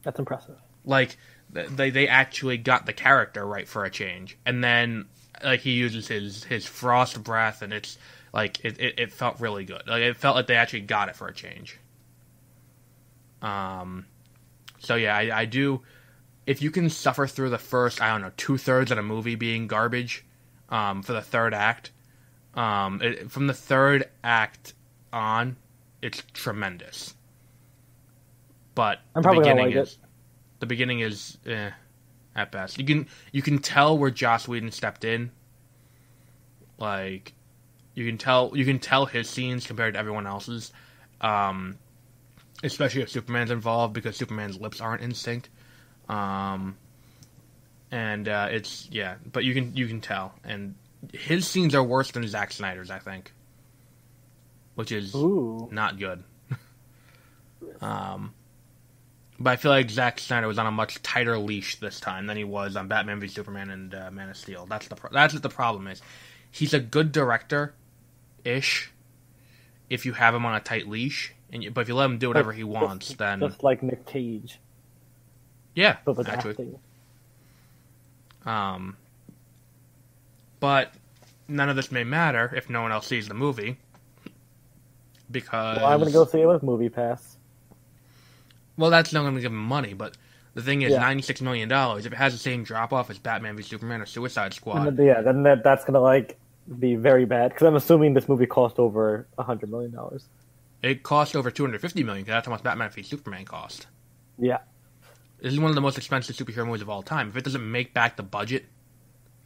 That's impressive. Like, they actually got the character right for a change. And then like he uses his frost breath, and it's like it felt really good. Like, it felt like they actually got it for a change. So yeah, I do. If you can suffer through the first, I don't know, 2/3 of a movie being garbage, for the third act, from the third act on, it's tremendous. But the beginning is at best. You can tell where Joss Whedon stepped in. Like, you can tell his scenes compared to everyone else's, especially if Superman's involved, because Superman's lips aren't in sync. It's but you can tell, and his scenes are worse than Zack Snyder's, I think, which is not good. But I feel like Zack Snyder was on a much tighter leash this time than he was on Batman v Superman and Man of Steel. That's what the problem is. He's a good director-ish if you have him on a tight leash, but if you let him do whatever he wants, then just like Nick Cage. Yeah, but with actually. Acting. But none of this may matter if no one else sees the movie, because I'm going to go see it with MoviePass. Well, that's not going to give him money, but the thing is, $96 million. If it has the same drop-off as Batman v Superman or Suicide Squad... then that's going to, like, be very bad, because I'm assuming this movie cost over $100 million. It cost over $250 million, because that's how much Batman v Superman cost. Yeah. This is one of the most expensive superhero movies of all time. If it doesn't make back the budget,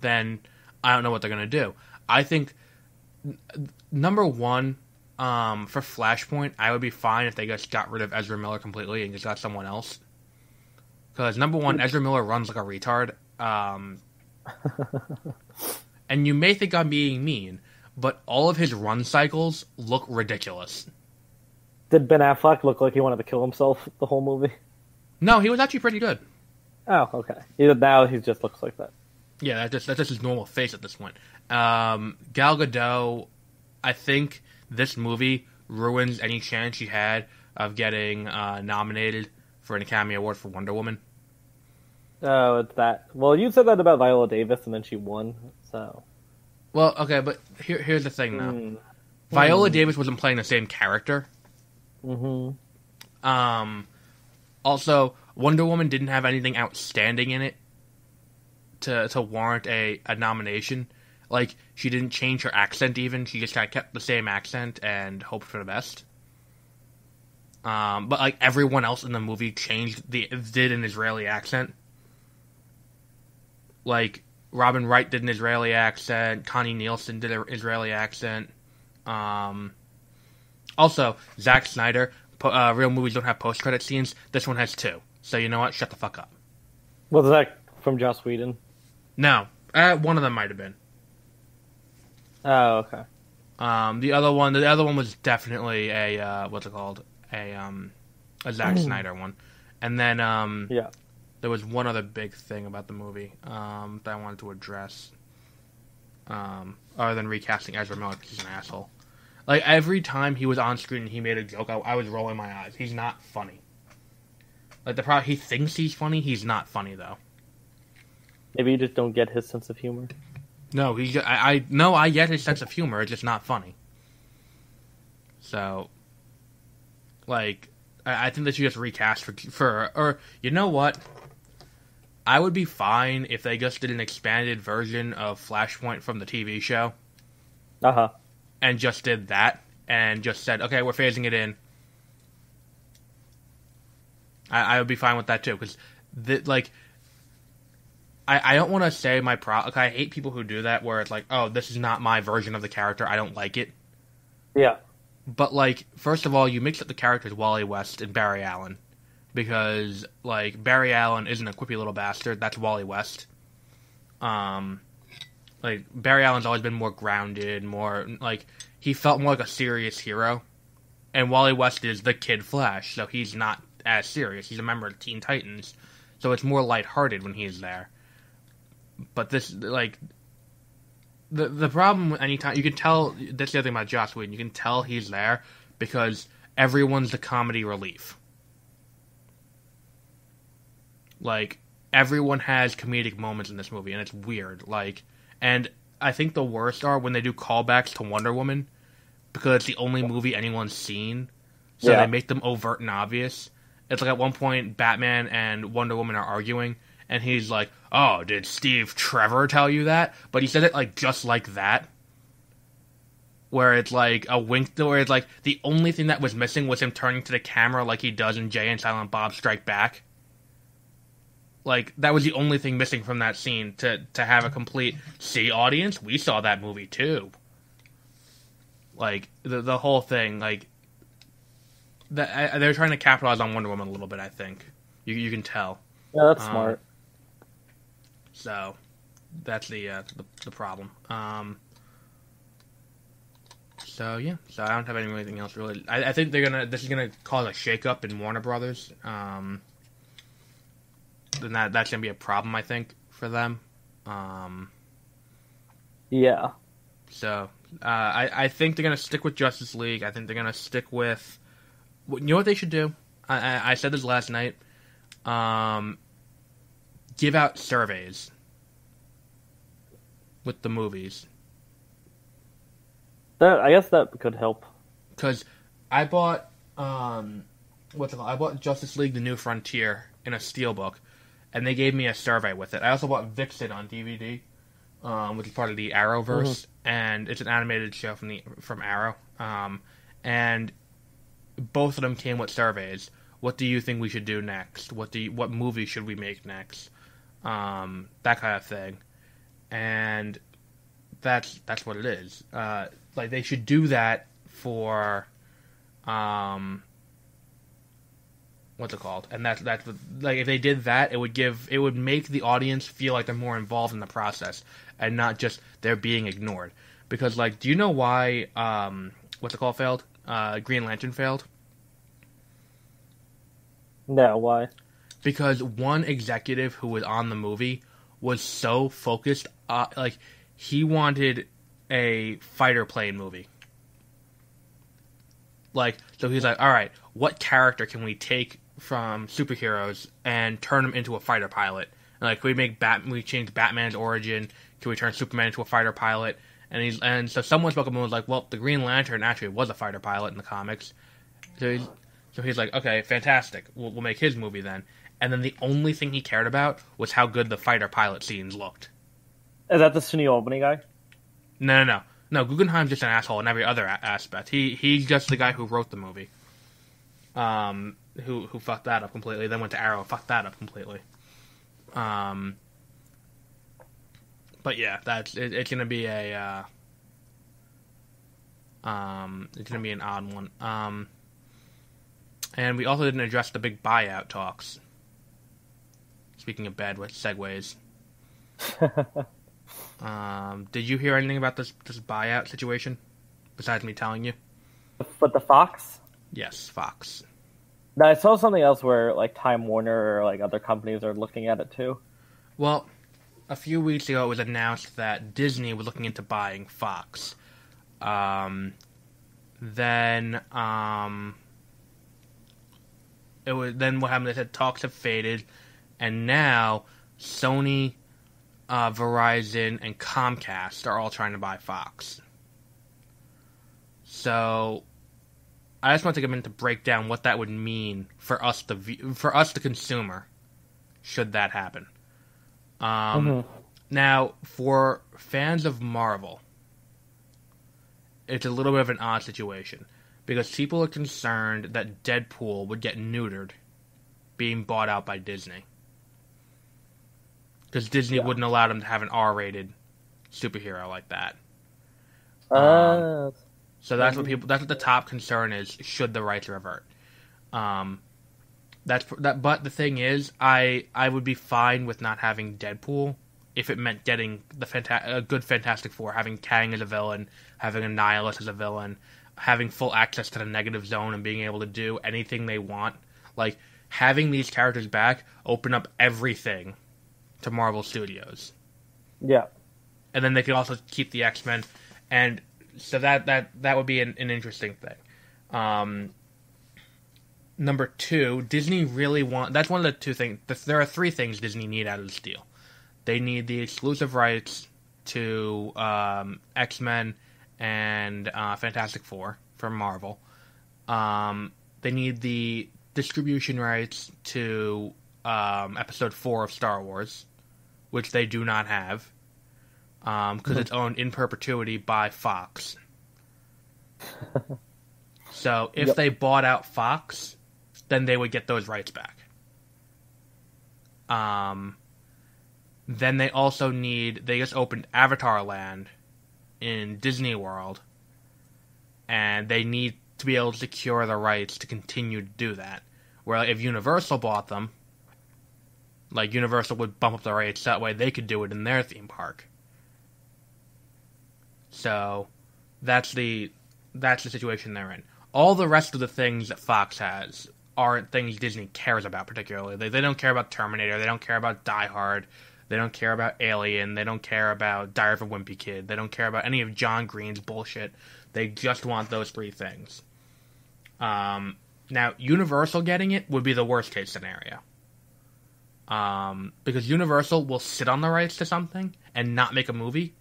then I don't know what they're going to do. I think, number one... for Flashpoint, I would be fine if they just got rid of Ezra Miller completely and just got someone else. Because, number one, Ezra Miller runs like a retard. And you may think I'm being mean, but all of his run cycles look ridiculous. Did Ben Affleck look like he wanted to kill himself the whole movie? No, he was actually pretty good. Oh, okay. Now he just looks like that. Yeah, that's just his normal face at this point. Gal Gadot, I think... this movie ruins any chance she had of getting nominated for an Academy Award for Wonder Woman. Oh, it's that. Well, you said that about Viola Davis, and then she won, so... Well, okay, but here's the thing, though. Viola Davis wasn't playing the same character. Mm-hmm. Also, Wonder Woman didn't have anything outstanding in it. to warrant a nomination. Like, she didn't change her accent even. She just kind of kept the same accent and hoped for the best. But, like, everyone else in the movie did an Israeli accent. Like, Robin Wright did an Israeli accent. Connie Nielsen did an Israeli accent. Also, Zack Snyder, real movies don't have post-credit scenes. This one has 2. So, you know what? Shut the fuck up. Was that from Joss Whedon? No. One of them might have been. Oh, okay. The other one was definitely a what's it called? A Zack Snyder one. And then yeah, there was one other big thing about the movie that I wanted to address. Other than recasting Ezra Miller because he's an asshole. Like, every time he was on screen and he made a joke, I was rolling my eyes. He's not funny. Like, he thinks he's funny. He's not funny though. Maybe you just don't get his sense of humor. No, I get his sense of humor. It's just not funny. So, like, I think they should just recast or you know what? I would be fine if they just did an expanded version of Flashpoint from the TV show. Uh-huh. And just did that, and just said, okay, we're phasing it in. I would be fine with that too, because, I don't want to say my I hate people who do that, where it's like, oh, this is not my version of the character, I don't like it. Yeah. But, like, first of all, you mix up the characters Wally West and Barry Allen. Because, like, Barry Allen isn't a quippy little bastard, that's Wally West. Like, Barry Allen's always been more grounded, more, like, he felt more like a serious hero. And Wally West is the Kid Flash, so he's not as serious. He's a member of Teen Titans, so it's more lighthearted when he's there. But this, like, the problem anytime, you can tell, that's the other thing about Joss Whedon, you can tell he's there because everyone's the comedy relief. Like, everyone has comedic moments in this movie, and it's weird. Like, and I think the worst are when they do callbacks to Wonder Woman, because it's the only movie anyone's seen, so they make them overt and obvious. It's like at one point, Batman and Wonder Woman are arguing, and he's like, oh, did Steve Trevor tell you that? But he said it, like, just like that. Where it's like a wink, where it's like the only thing that was missing was him turning to the camera like he does in Jay and Silent Bob Strike Back. Like, that was the only thing missing from that scene to have a complete, see, audience, we saw that movie too. Like, the whole thing, like, they're trying to capitalize on Wonder Woman a little bit, I think. You can tell. Yeah, that's smart. So, that's the problem. So, yeah. So, I don't have anything else really. I think this is gonna cause a shakeup in Warner Brothers. Then that's gonna be a problem, I think, for them. Yeah. So, I think they're gonna stick with Justice League. I think they're gonna stick with. You know what they should do? I said this last night. Give out surveys with the movies. I guess that could help. Because I bought what's it called? I bought Justice League: The New Frontier in a steelbook, and they gave me a survey with it. I also bought Vixen on DVD, which is part of the Arrowverse, and it's an animated show from Arrow. And both of them came with surveys. What do you think we should do next? What movie should we make next? That kind of thing. And that's what it is. Like, they should do that for what's it called? And that's like, if they did that, it would make the audience feel like they're more involved in the process and not just they're being ignored. Because, like, do you know why what's it called failed? Green Lantern failed? No, why? Because one executive who was on the movie was so focused, like, he wanted a fighter plane movie. Like, so he's like, alright, what character can we take from superheroes and turn them into a fighter pilot? And, like, can we change Batman's origin? Can we turn Superman into a fighter pilot? And so someone spoke up and was like, well, the Green Lantern actually was a fighter pilot in the comics. So he's like, okay, fantastic. We'll make his movie then. and then the only thing he cared about was how good the fighter pilot scenes looked. Is that the SUNY Albany guy? No, Guggenheim's just an asshole in every other aspect. He's just the guy who wrote the movie. Who fucked that up completely, then went to Arrow, fucked that up completely. But yeah, it's gonna be a it's gonna be an odd one. And we also didn't address the big buyout talks. Speaking of bad with segues. Did you hear anything about this buyout situation? Besides me telling you? But the Fox? Yes, Fox. No, I saw something else where like Time Warner or like other companies are looking at it too. Well, a few weeks ago it was announced that Disney was looking into buying Fox. Then what happened? They said talks have faded, and now Sony, Verizon, and Comcast are all trying to buy Fox. So I just want to take a minute to break down what that would mean for us, the consumer, should that happen. Now, for fans of Marvel, it's a little bit of an odd situation, because people are concerned that Deadpool would get neutered being bought out by Disney. Because Disney wouldn't allow them to have an R-rated superhero like that. So that's what the top concern is, should the rights revert. But the thing is, I would be fine with not having Deadpool if it meant getting a good Fantastic Four, having Kang as a villain, having Annihilus as a villain, having full access to the Negative Zone and being able to do anything they want. Like, having these characters back open up everything to Marvel Studios. Yeah. And then they could also keep the X-Men, and so that would be an interesting thing. Number two, Disney really that's one of the two things. There are three things Disney need out of this deal. They need the exclusive rights to X-Men and Fantastic Four from Marvel. They need the distribution rights to Episode 4 of Star Wars, which they do not have, because it's owned in perpetuity by Fox. So if they bought out Fox, then they would get those rights back. Then they also they just opened Avatar Land in Disney World, and they need to be able to secure the rights to continue to do that. Where if Universal bought them, like Universal would bump up the rates, that way they could do it in their theme park. So that's the situation they're in. All the rest of the things that Fox has aren't things Disney cares about particularly. They don't care about Terminator, they don't care about Die Hard, they don't care about Alien, they don't care about Diary of a Wimpy Kid, they don't care about any of John Green's bullshit. They just want those three things. Now, Universal getting it would be the worst case scenario. Because Universal will sit on the rights to something and not make a movie.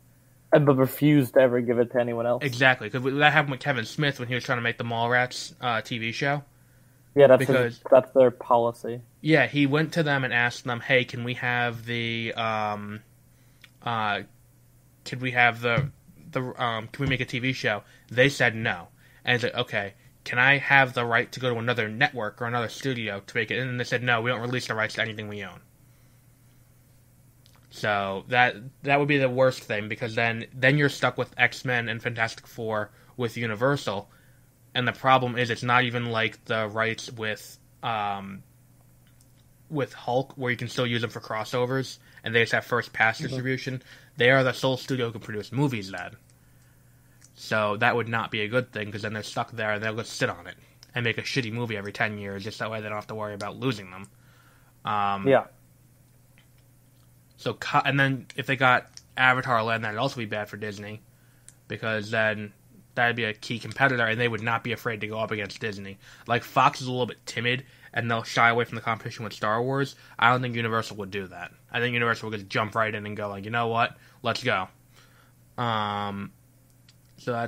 But refuse to ever give it to anyone else. Exactly, because that happened with Kevin Smith when he was trying to make the Mallrats TV show. Yeah, that's their policy. Yeah, he went to them and asked them, "Hey, can we have can we make a TV show?" They said no, and he's like, "Okay, can I have the right to go to another network or another studio to make it?" And they said, "No, we don't release the rights to anything we own." So that would be the worst thing, because then you're stuck with X-Men and Fantastic Four with Universal, and the problem is it's not even like the rights with Hulk, where you can still use them for crossovers, and they just have first pass distribution. They are the sole studio who can produce movies then. So that would not be a good thing, because then they're stuck there and they'll just sit on it and make a shitty movie every 10 years, just that way they don't have to worry about losing them. Yeah. So, and then if they got Avatar Land, that'd also be bad for Disney, because then that'd be a key competitor, and they would not be afraid to go up against Disney. Like, Fox is a little bit timid, and they'll shy away from the competition with Star Wars. I don't think Universal would do that. I think Universal would just jump right in and go, like, you know what? Let's go. So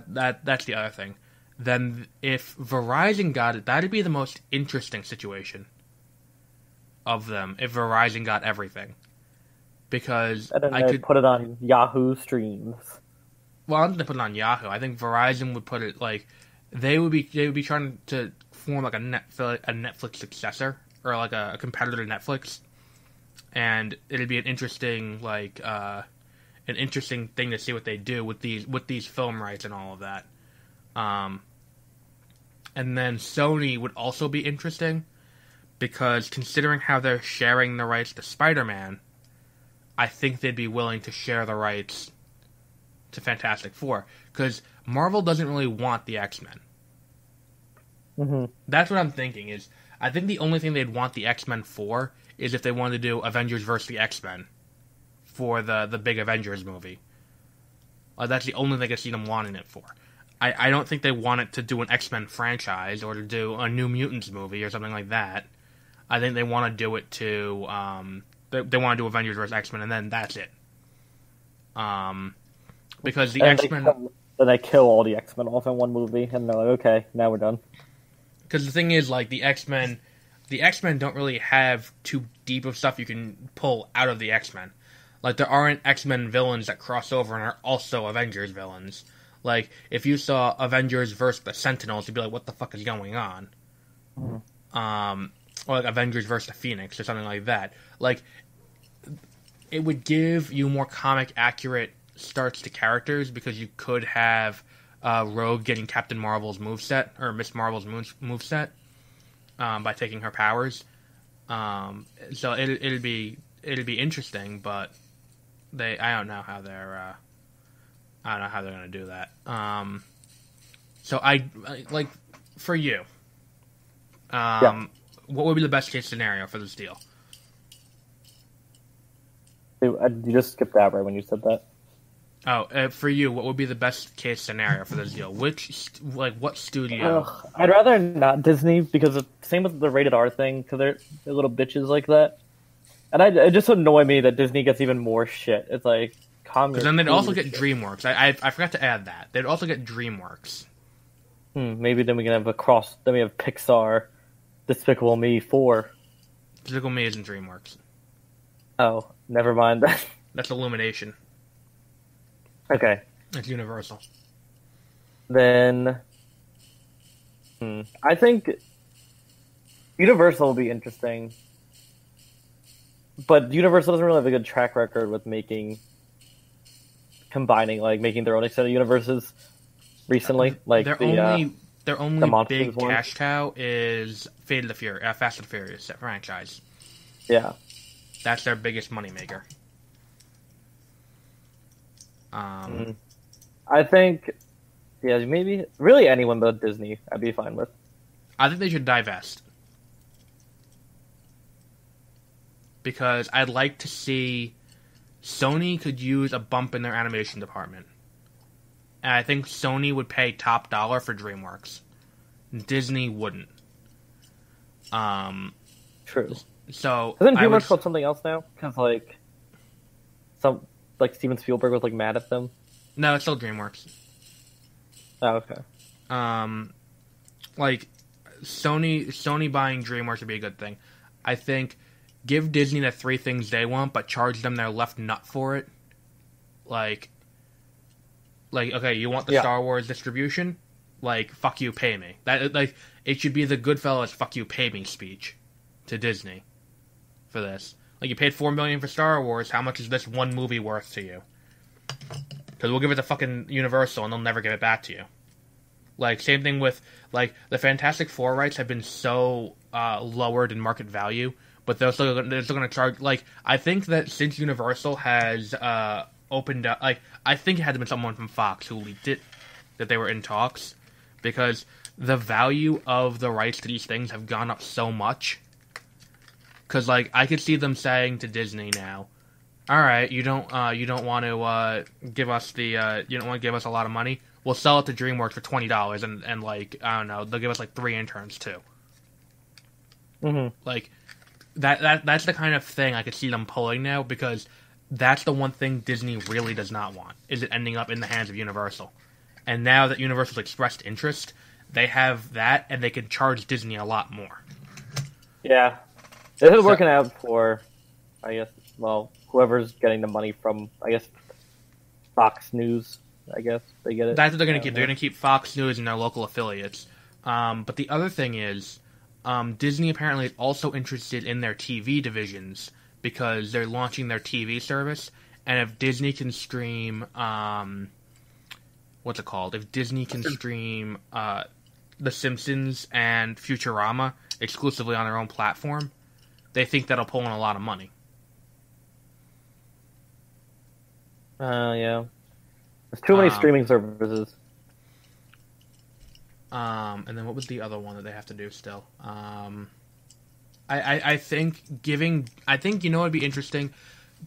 that's the other thing. Then if Verizon got it, that'd be the most interesting situation. of them if Verizon got everything. Because And then I they could... put it on Yahoo streams. Well, I don't think they put it on Yahoo. I think Verizon would put it, like... They would be trying to form, like, a Netflix successor, or, like, a competitor to Netflix. And it'd be an interesting, like, an interesting thing to see what they do with these film rights and all of that. And then Sony would also be interesting, because considering how they're sharing the rights to Spider-Man, I think they'd be willing to share the rights to Fantastic Four, because Marvel doesn't really want the X-Men. Mm-hmm. That's what I'm thinking, is I think the only thing they'd want the X-Men for is if they wanted to do Avengers vs. the X-Men for the big Avengers movie. That's the only thing I could see them wanting it for. I don't think they want it to do an X-Men franchise or to do a New Mutants movie or something like that. I think they want to do it to... They want to do Avengers vs. X-Men, and then that's it. Because the X-Men... Then they kill all the X-Men off in one movie, and they're like, okay, now we're done. Because the thing is, like, the X-Men don't really have too deep of stuff you can pull out of the X-Men. Like, there aren't X-Men villains that cross over and are also Avengers villains. Like, if you saw Avengers versus the Sentinels, you'd be like, what the fuck is going on? Mm-hmm. Or, like, Avengers versus the Phoenix, or something like that. Like, it would give you more comic-accurate starts to characters, because you could have Rogue getting Captain Marvel's moveset, or Miss Marvel's moveset, by taking her powers. So it'd be interesting, but I don't know how they're gonna do that. So I like, for you, what would be the best case scenario for this deal? You just skipped that right when you said that. Oh, for you, what would be the best case scenario for this deal? What studio? I'd rather not Disney, because same with the rated R thing, because they're little bitches like that. And it just would annoy me that Disney gets even more shit. It's like, because then they'd also get DreamWorks. I forgot to add that. They'd also get DreamWorks. Maybe then we can have then we have Pixar, Despicable Me 4. Despicable Me isn't DreamWorks. Oh, never mind that. That's Illumination. Okay. It's Universal. Then, I think Universal will be interesting, but Universal doesn't really have a good track record with making their own extended universes recently. Like their only big cash cow is Fast and Furious franchise. Yeah, that's their biggest moneymaker. I think, maybe really anyone but Disney, I'd be fine with. I think they should divest, because I'd like to see Sony could use a bump in their animation department, and I think Sony would pay top dollar for DreamWorks. Disney wouldn't. True. So isn't DreamWorks called something else now? Because Steven Spielberg was mad at them. No, it's still DreamWorks. Oh, okay. Sony buying DreamWorks would be a good thing. I think give Disney the 3 things they want, but charge them their left nut for it. Like okay, you want the Star Wars distribution? Fuck you, pay me. It should be the Goodfellas fuck you, pay me speech to Disney for this. You paid $4 million for Star Wars. How much is this one movie worth to you? Because we'll give it to fucking Universal, and they'll never give it back to you. Same thing with the Fantastic Four rights have been so lowered in market value, but they're still going to charge. I think that since Universal has opened up, I think it had to been someone from Fox who leaked it, that they were in talks, because the value of the rights to these things have gone up so much. Because I could see them saying to Disney now, all right, you don't want to give us you don't want to give us a lot of money. We'll sell it to DreamWorks for $20, and I don't know, they'll give us 3 interns too. Mm-hmm. That's the kind of thing I could see them pulling now, because that's the one thing Disney really does not want, is it ending up in the hands of Universal. And now that Universal's expressed interest, they have that, and they can charge Disney a lot more. Yeah. This is working out for, I guess, well, whoever's getting the money from, I guess, Fox News. I guess they get it. That's what they're going to keep. They're going to keep Fox News and their local affiliates. But the other thing is, Disney apparently is also interested in their TV divisions because they're launching their TV service. And if Disney can stream, what's it called? If Disney can stream The Simpsons and Futurama exclusively on their own platform, they think that'll pull in a lot of money. Yeah. There's too many streaming services. And then what was the other one that they have to do still? I think you know what'd be interesting?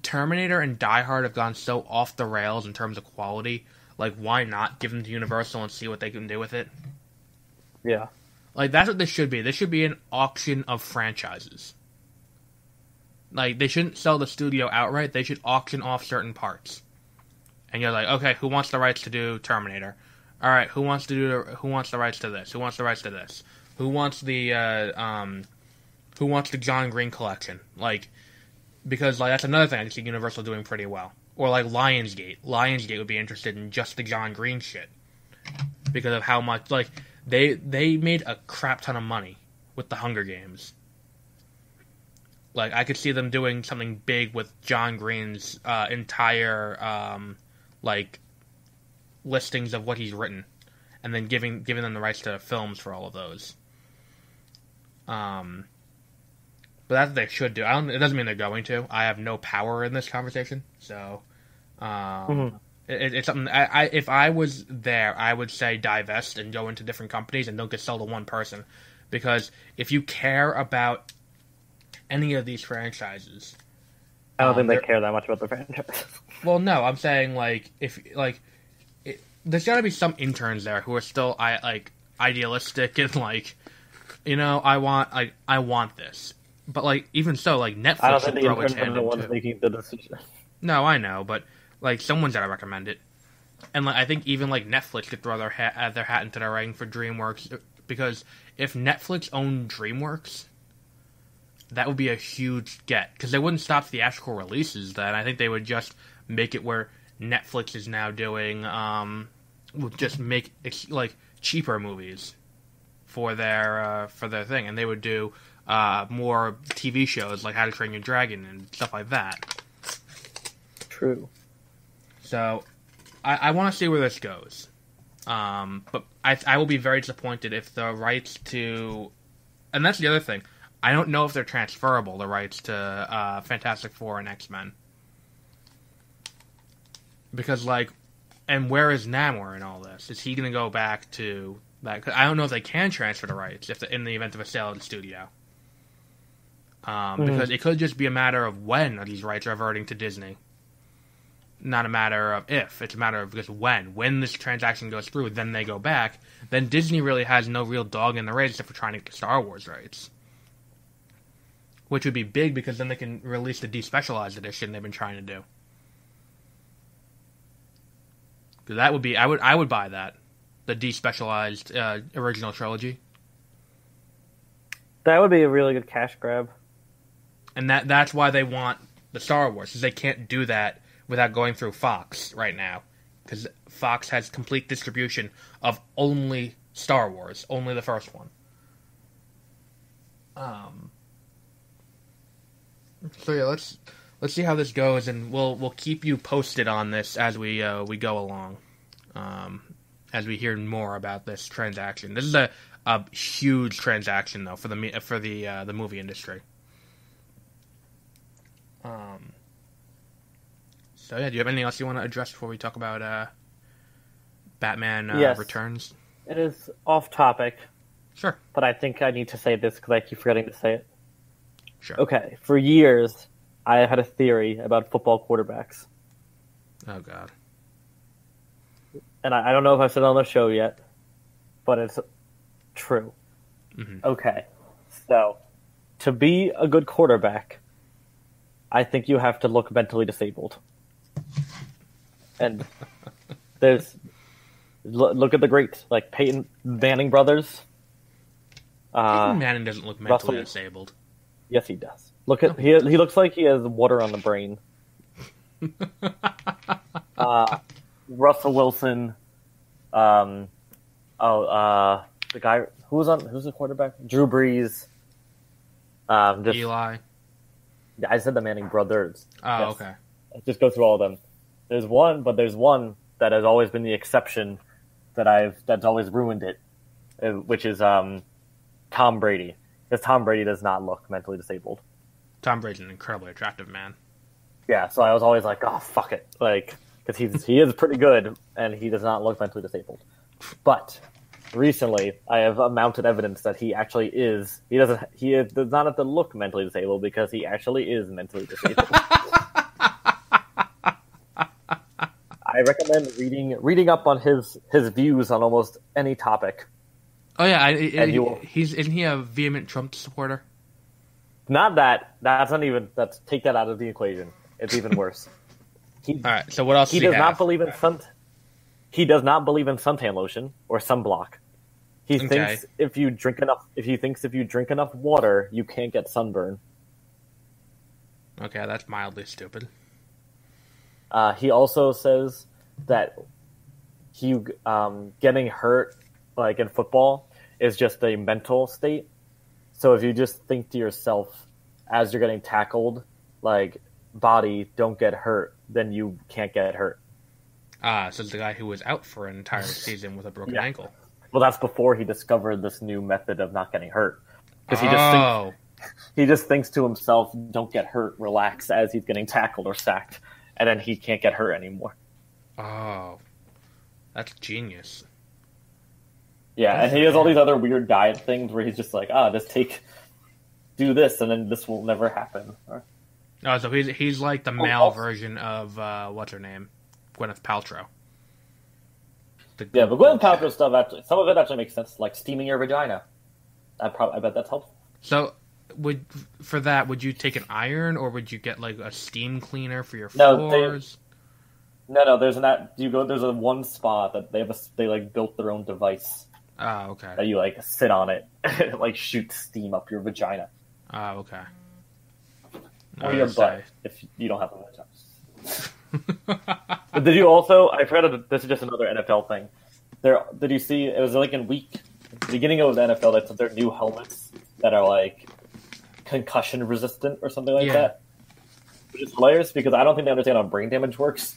Terminator and Die Hard have gone so off the rails in terms of quality. Like, why not give them to Universal and see what they can do with it? Yeah. Like, that's what this should be. This should be an auction of franchises. Like, they shouldn't sell the studio outright. They should auction off certain parts. And you're like, okay, who wants the rights to do Terminator? All right, who wants the rights to this? Who wants the rights to this? Who wants the John Green collection? Like, because like that's another thing I see Universal doing pretty well. Or like Lionsgate. Lionsgate would be interested in just the John Green shit because of how much like they made a crap ton of money with the Hunger Games. Like I could see them doing something big with John Green's entire like listings of what he's written, and then giving them the rights to films for all of those. But that's what they should do. It doesn't mean they're going to. I have no power in this conversation, so it's something. If I was there, I would say divest and go into different companies and don't get sold to one person, because if you care about any of these franchises, I don't think they care that much about the franchise. Well, no, I'm saying there's got to be some interns there who are still idealistic and like, you know, I want this. But like even so, like Netflix should throw its hand into it. I don't think the interns are the ones making the decision. No, I know, but like someone's gotta recommend it. And like I think even like Netflix could throw their hat into the ring for DreamWorks, because if Netflix owned DreamWorks, that would be a huge get, because they wouldn't stop theatrical releases then. I think they would just make it where Netflix is now doing, would just make like cheaper movies for their thing, and they would do more TV shows like How to Train Your Dragon and stuff like that. True. So I want to see where this goes, but I will be very disappointed if the rights to, and that's the other thing, I don't know if they're transferable, the rights to Fantastic Four and X-Men. Because, like, and where is Namor in all this? Is he going to go back to that? 'Cause I don't know if they can transfer the rights in the event of a sale of the studio. Because it could just be a matter of when these rights are reverting to Disney. Not a matter of if. It's a matter of just when. When this transaction goes through, then they go back. Then Disney really has no real dog in the race except for trying to get the Star Wars rights. Which would be big, because then they can release the despecialized edition they've been trying to do. Because that would be, I would buy that, the despecialized original trilogy. That would be a really good cash grab. And that's why they want the Star Wars, because they can't do that without going through Fox right now, because Fox has complete distribution of only Star Wars, only the first one. So yeah, let's see how this goes, and we'll keep you posted on this as we go along, as we hear more about this transaction. This is a huge transaction though for the movie industry. So yeah, do you have anything else you want to address before we talk about Batman yes. Returns? It is off topic. Sure. But I think I need to say this because I keep forgetting to say it. Sure. Okay, for years, I had a theory about football quarterbacks. Oh, God. And I don't know if I've said it on the show yet, but it's true. Mm-hmm. Okay, so to be a good quarterback, I think you have to look mentally disabled. And look at the greats, like Peyton Manning brothers. Peyton Manning doesn't look mentally disabled. Yes, he does. Look at he looks like he has water on the brain. Russell Wilson. The guy who's the quarterback? Drew Brees. Eli. I said the Manning brothers. Oh, yes. okay. Just go through all of them. There's one that has always been the exception that's always ruined it, which is Tom Brady. Because Tom Brady does not look mentally disabled. Tom Brady's an incredibly attractive man. Yeah, so I was always like, oh, fuck it. Like, because he is pretty good, and he does not look mentally disabled. But recently, I have mounted evidence that he actually is. He does not have to look mentally disabled because he actually is mentally disabled. I recommend reading up on his views on almost any topic. Oh yeah, isn't he a vehement Trump supporter? Not that. That's take that out of the equation. It's even worse. All right. So what else? He does not believe in He does not believe in suntan lotion or sunblock. He thinks if you drink enough water, you can't get sunburn. Okay, that's mildly stupid. He also says that getting hurt, like in football, is just a mental state. So if you just think to yourself as you're getting tackled, like, body, don't get hurt, then you can't get hurt. So the guy who was out for an entire season with a broken ankle. Well, that's before he discovered this new method of not getting hurt. Because he just thinks to himself, don't get hurt, relax, as he's getting tackled or sacked. And then he can't get hurt anymore. Oh. That's genius. Yeah, and he has all these other weird diet things where he's just like, do this, and then this will never happen. Oh, so he's like the male version of, what's her name? Gwyneth Paltrow. But Gwyneth Paltrow stuff, some of it actually makes sense, like steaming your vagina. I bet that's helpful. So, would you take an iron, or would you get like a steam cleaner for your floors? No, there's a one spa that they built their own device. Oh, okay. That you sit on it and it shoots steam up your vagina. Oh, okay. Or your butt if you don't have a vagina. But did you also? I've heard this is just another NFL thing. Did you see? It was in beginning of the NFL. That's their new helmets that are concussion resistant or something like that. Which is hilarious because I don't think they understand how brain damage works.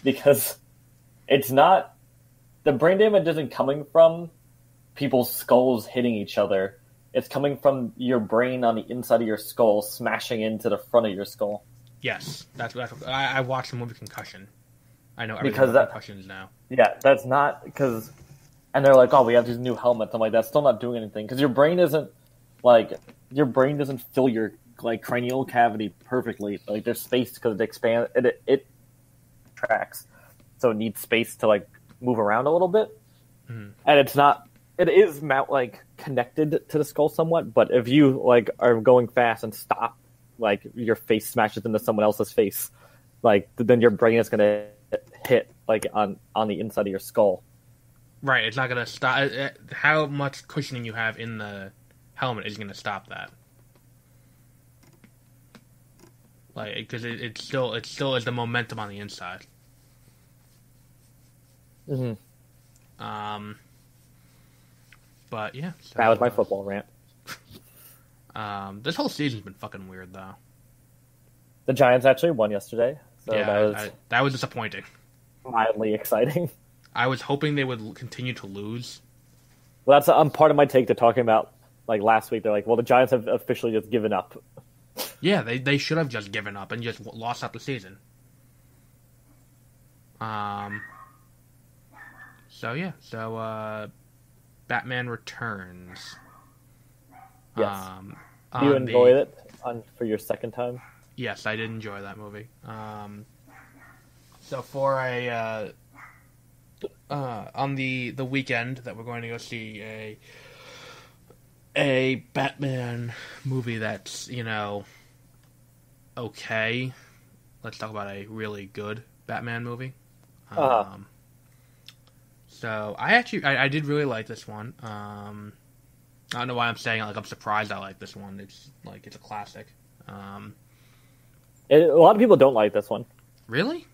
Because it's not the brain damage isn't coming from people's skulls hitting each other. It's coming from your brain on the inside of your skull smashing into the front of your skull. Yes, that's I watched the movie Concussion. I know everything about concussions now. Yeah, that's not because, and they're like, oh, we have these new helmets. I'm like, that's still not doing anything because your brain doesn't fill your cranial cavity perfectly. There's space because it expands. It tracks, so it needs space to move around a little bit. Mm-hmm. And it's not. It is connected to the skull somewhat, but if you are going fast and stop, your face smashes into someone else's face, then your brain is gonna hit on the inside of your skull. Right, it's not gonna stop. How much cushioning you have in the helmet is gonna stop that. Because it still is the momentum on the inside. Mm-hmm. But yeah, so, that was my football rant. This whole season's been fucking weird, though. The Giants actually won yesterday, so that was disappointing. Mildly exciting. I was hoping they would continue to lose. Well, that's part of my take to talking about last week. They're like, well, the Giants have officially just given up. Yeah, they should have just given up and just lost out the season. So Batman Returns. Yes. You enjoyed it for your second time? Yes, I did enjoy that movie. So for on the weekend that we're going to go see a Batman movie that's, okay. Let's talk about a really good Batman movie. So I did really like this one. I don't know why I'm saying like I'm surprised I like this one. It's a classic. A lot of people don't like this one. Really?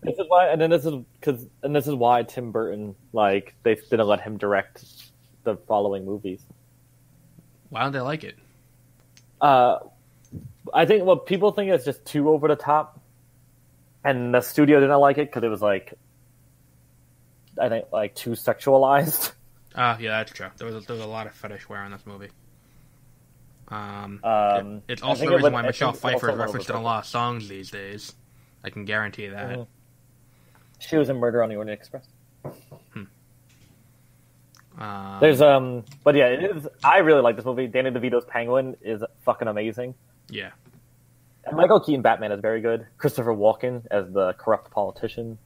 This is why, and this is why Tim Burton they didn't let him direct the following movies. Why don't they like it? I think what people think is just too over the top, and the studio didn't like it because it was I think too sexualized. Oh, yeah, that's true. There was a lot of fetish wear in this movie. It's also the reason why Michelle Pfeiffer is referenced in a lot of songs these days. I can guarantee that. Mm-hmm. She was in Murder on the Orient Express. But yeah, it is. I really like this movie. Danny DeVito's Penguin is fucking amazing. Yeah. And Michael Keaton Batman is very good. Christopher Walken as the corrupt politician.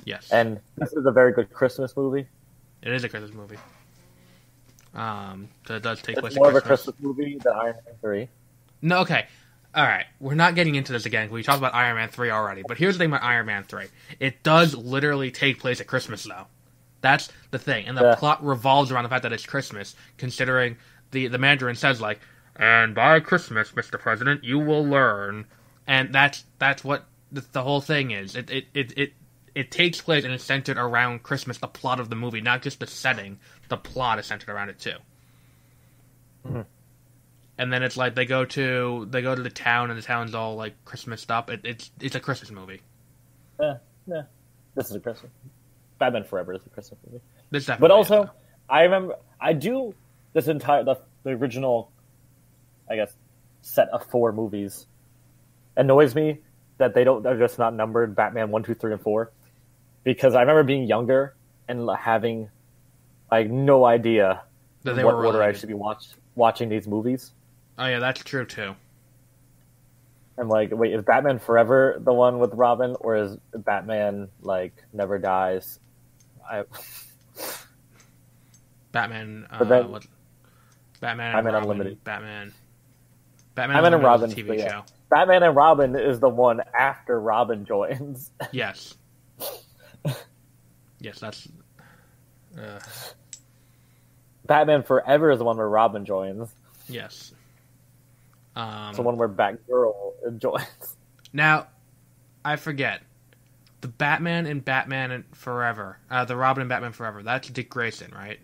Yes. And this is a very good Christmas movie. It is a Christmas movie. So it does take place It's more at of a Christmas movie than Iron Man 3. No, okay. Alright, we're not getting into this again. We talked about Iron Man 3 already. But here's the thing about Iron Man 3. It does literally take place at Christmas, though. That's the thing. And the plot revolves around the fact that it's Christmas, considering the Mandarin says, and by Christmas, Mr. President, you will learn. And that's what the whole thing is. It takes place and it's centered around Christmas, the plot of the movie, not just the setting. The plot is centered around it, too. Mm-hmm. And then it's they go to the town and the town's all Christmased up. It's a Christmas movie. Yeah. This is a Christmas. Batman Forever is a Christmas movie. This definitely but also, I remember this entire the original, I guess, set of 4 movies annoys me that they're just not numbered Batman 1, 2, 3, and 4, because I remember being younger and having no idea that what order I should be watching these movies. Oh yeah, that's true too. I'm wait, is Batman Forever the one with Robin, or is Batman Never Dies? Batman. Batman Unlimited. Batman and Robin TV show. Batman and Robin is the one after Robin joins. Yes. Yes, that's. Batman Forever is the one where Robin joins. Yes. It's the one where Batgirl joins. Now, I forget. The Batman and Batman Forever. The Robin and Batman Forever. That's Dick Grayson, right?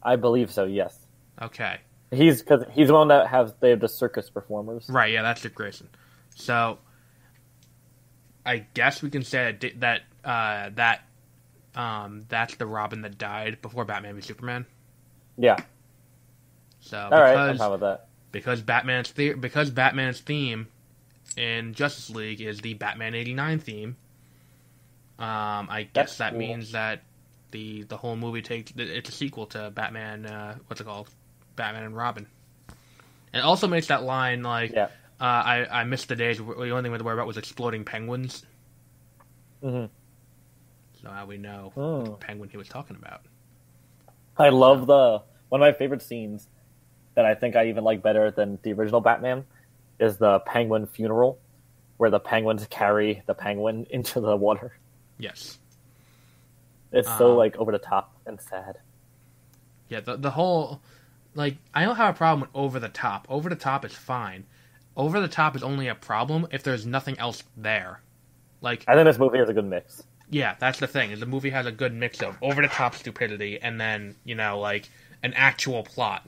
I believe so, yes. Okay. He's the one that they have the circus performers. Right, yeah, that's Dick Grayson. So, I guess we can say that that's the Robin that died before Batman v Superman. Yeah. So, alright, I'm fine with that. Because Batman's theme in Justice League is the Batman '89 theme. I guess that means that the whole movie it's a sequel to Batman. What's it called? Batman and Robin. And it also makes that line I missed the days where the only thing we had to worry about was exploding penguins. Mm-hmm. So now we know what penguin he was talking about. I love one of my favorite scenes that I think I even like better than the original Batman is the penguin funeral, where the penguins carry the penguin into the water. Yes. It's so over the top and sad. Yeah, the whole I don't have a problem with over the top. Over the top is fine. Over the top is only a problem if there's nothing else there. I think this movie has a good mix. Yeah, that's the thing. Is the movie has a good mix of over the top stupidity and then an actual plot.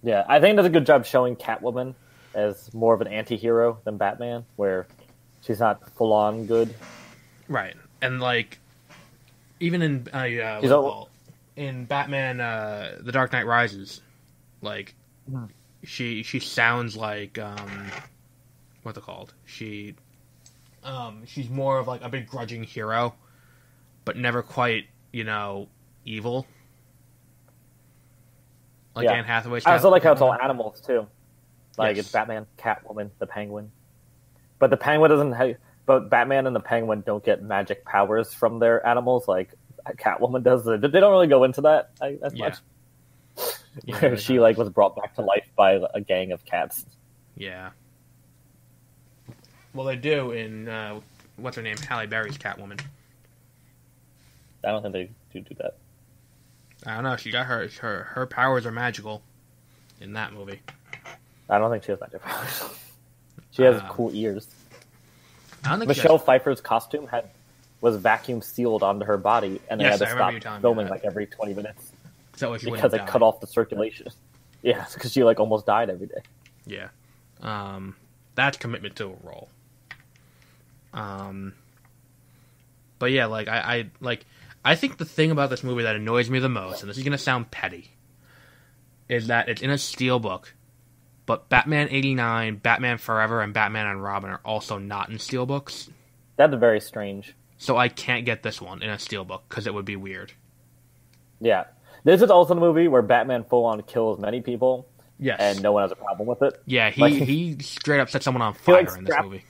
Yeah, I think it does a good job showing Catwoman as more of an anti-hero than Batman, where she's not full-on good. Right. And, even in in Batman The Dark Knight Rises, she sounds like, what's it called? She's more of, a begrudging hero, but never quite, evil. Anne Hathaway's. I also like how it's all animals too. Yes. It's Batman, Catwoman, the Penguin. But the Penguin doesn't. But Batman and the Penguin don't get magic powers from their animals like Catwoman does. They don't really go into that as much. Yeah, where she was brought back to life by a gang of cats. Yeah. Well, they do in what's her name, Halle Berry's Catwoman. I don't think they do that. I don't know. She got her powers are magical in that movie. I don't think she has magic powers. She has cool ears. I don't think Michelle Pfeiffer's costume was vacuum sealed onto her body, and they had to stop filming like every 20 minutes because it cut off the circulation. Yeah, because she like almost died every day. Yeah, that's commitment to a role. But yeah, like I think the thing about this movie that annoys me the most, and this is gonna sound petty, is that it's in a steelbook, but Batman 89, Batman Forever, and Batman and Robin are also not in steelbooks. That's very strange. So I can't get this one in a steelbook because it would be weird. Yeah. This is also the movie where Batman full-on kills many people. Yes. And no one has a problem with it. Yeah, he straight up set someone on fire in this movie.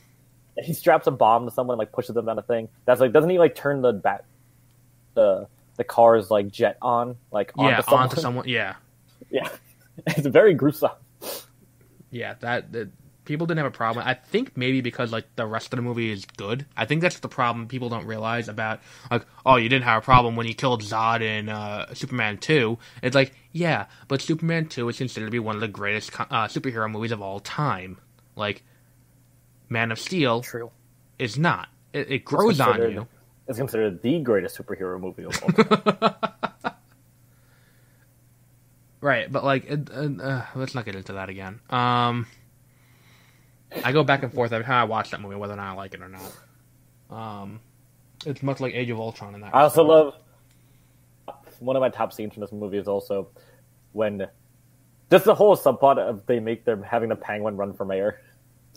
He straps a bomb to someone and like pushes them down a thing. That's like, doesn't he like turn the car's like jet on onto someone? Yeah. Yeah. It's very gruesome. Yeah, that people didn't have a problem. I think maybe because like the rest of the movie is good. I think that's the problem people don't realize about like, oh, you didn't have a problem when you killed Zod in Superman 2. It's like, yeah, but Superman 2 is considered to be one of the greatest superhero movies of all time. Like, Man of Steel is not. It grows on you. It's considered the greatest superhero movie of all time. Right, but like, let's not get into that again. I go back and forth every time I watch that movie, whether or not I like it or not. It's much like Age of Ultron in that. I also love one of my top scenes from this movie is also when just the whole subplot of they make them having the Penguin run for mayor.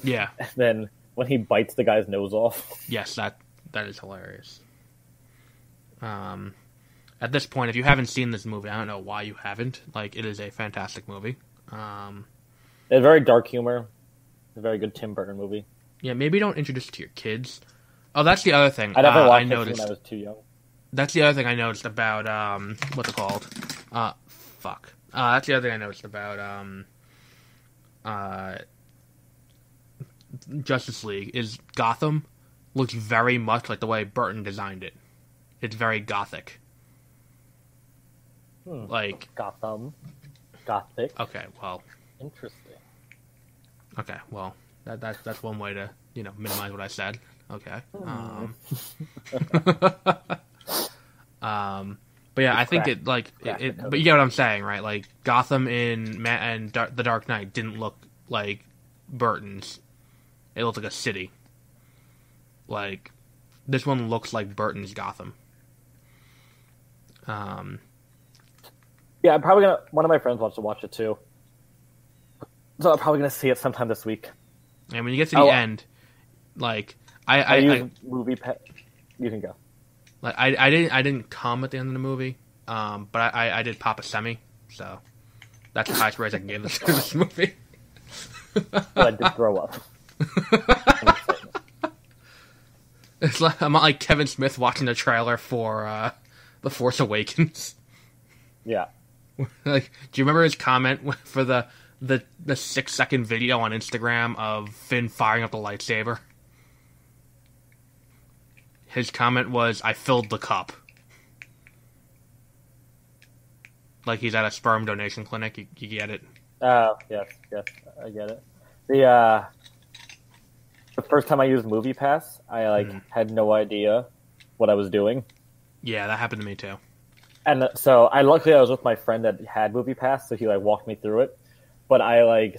Yeah. And then when he bites the guy's nose off. Yes, that is hilarious. At this point, if you haven't seen this movie, I don't know why you haven't. Like, it is a fantastic movie. It's very dark humor. It's a very good Tim Burton movie. Yeah, maybe don't introduce it to your kids. Oh, that's the other thing. I never watched it when I was too young. That's the other thing I noticed about, what's it called? That's the other thing I noticed about, Justice League is Gotham looks very much like the way Burton designed it. It's very gothic. Like Gothic. Okay, well. Interesting. Okay, well, that's one way to minimize what I said. Okay. But yeah, I think it like it. But you get what I'm saying, right? Like Gotham in The Dark Knight didn't look like Burton's. It looked like a city. Like this one looks like Burton's Gotham. Yeah, I'm probably gonna. One of my friends wants to watch it too, so I'm probably gonna see it sometime this week. And when you get to the end, like I use movie pet. You can go. Like I didn't come at the end of the movie, but I did pop a semi, so that's the highest praise I can give this movie. But I did throw up. It's like I'm not like Kevin Smith watching the trailer for The Force Awakens. Yeah. Like, do you remember his comment for the 6-second video on Instagram of Finn firing up the lightsaber? His comment was, "I filled the cup." Like he's at a sperm donation clinic. You get it? Oh, yes, I get it. The first time I used MoviePass, I had no idea what I was doing. Yeah, that happened to me too. And so luckily I was with my friend that had MoviePass, so he walked me through it. But I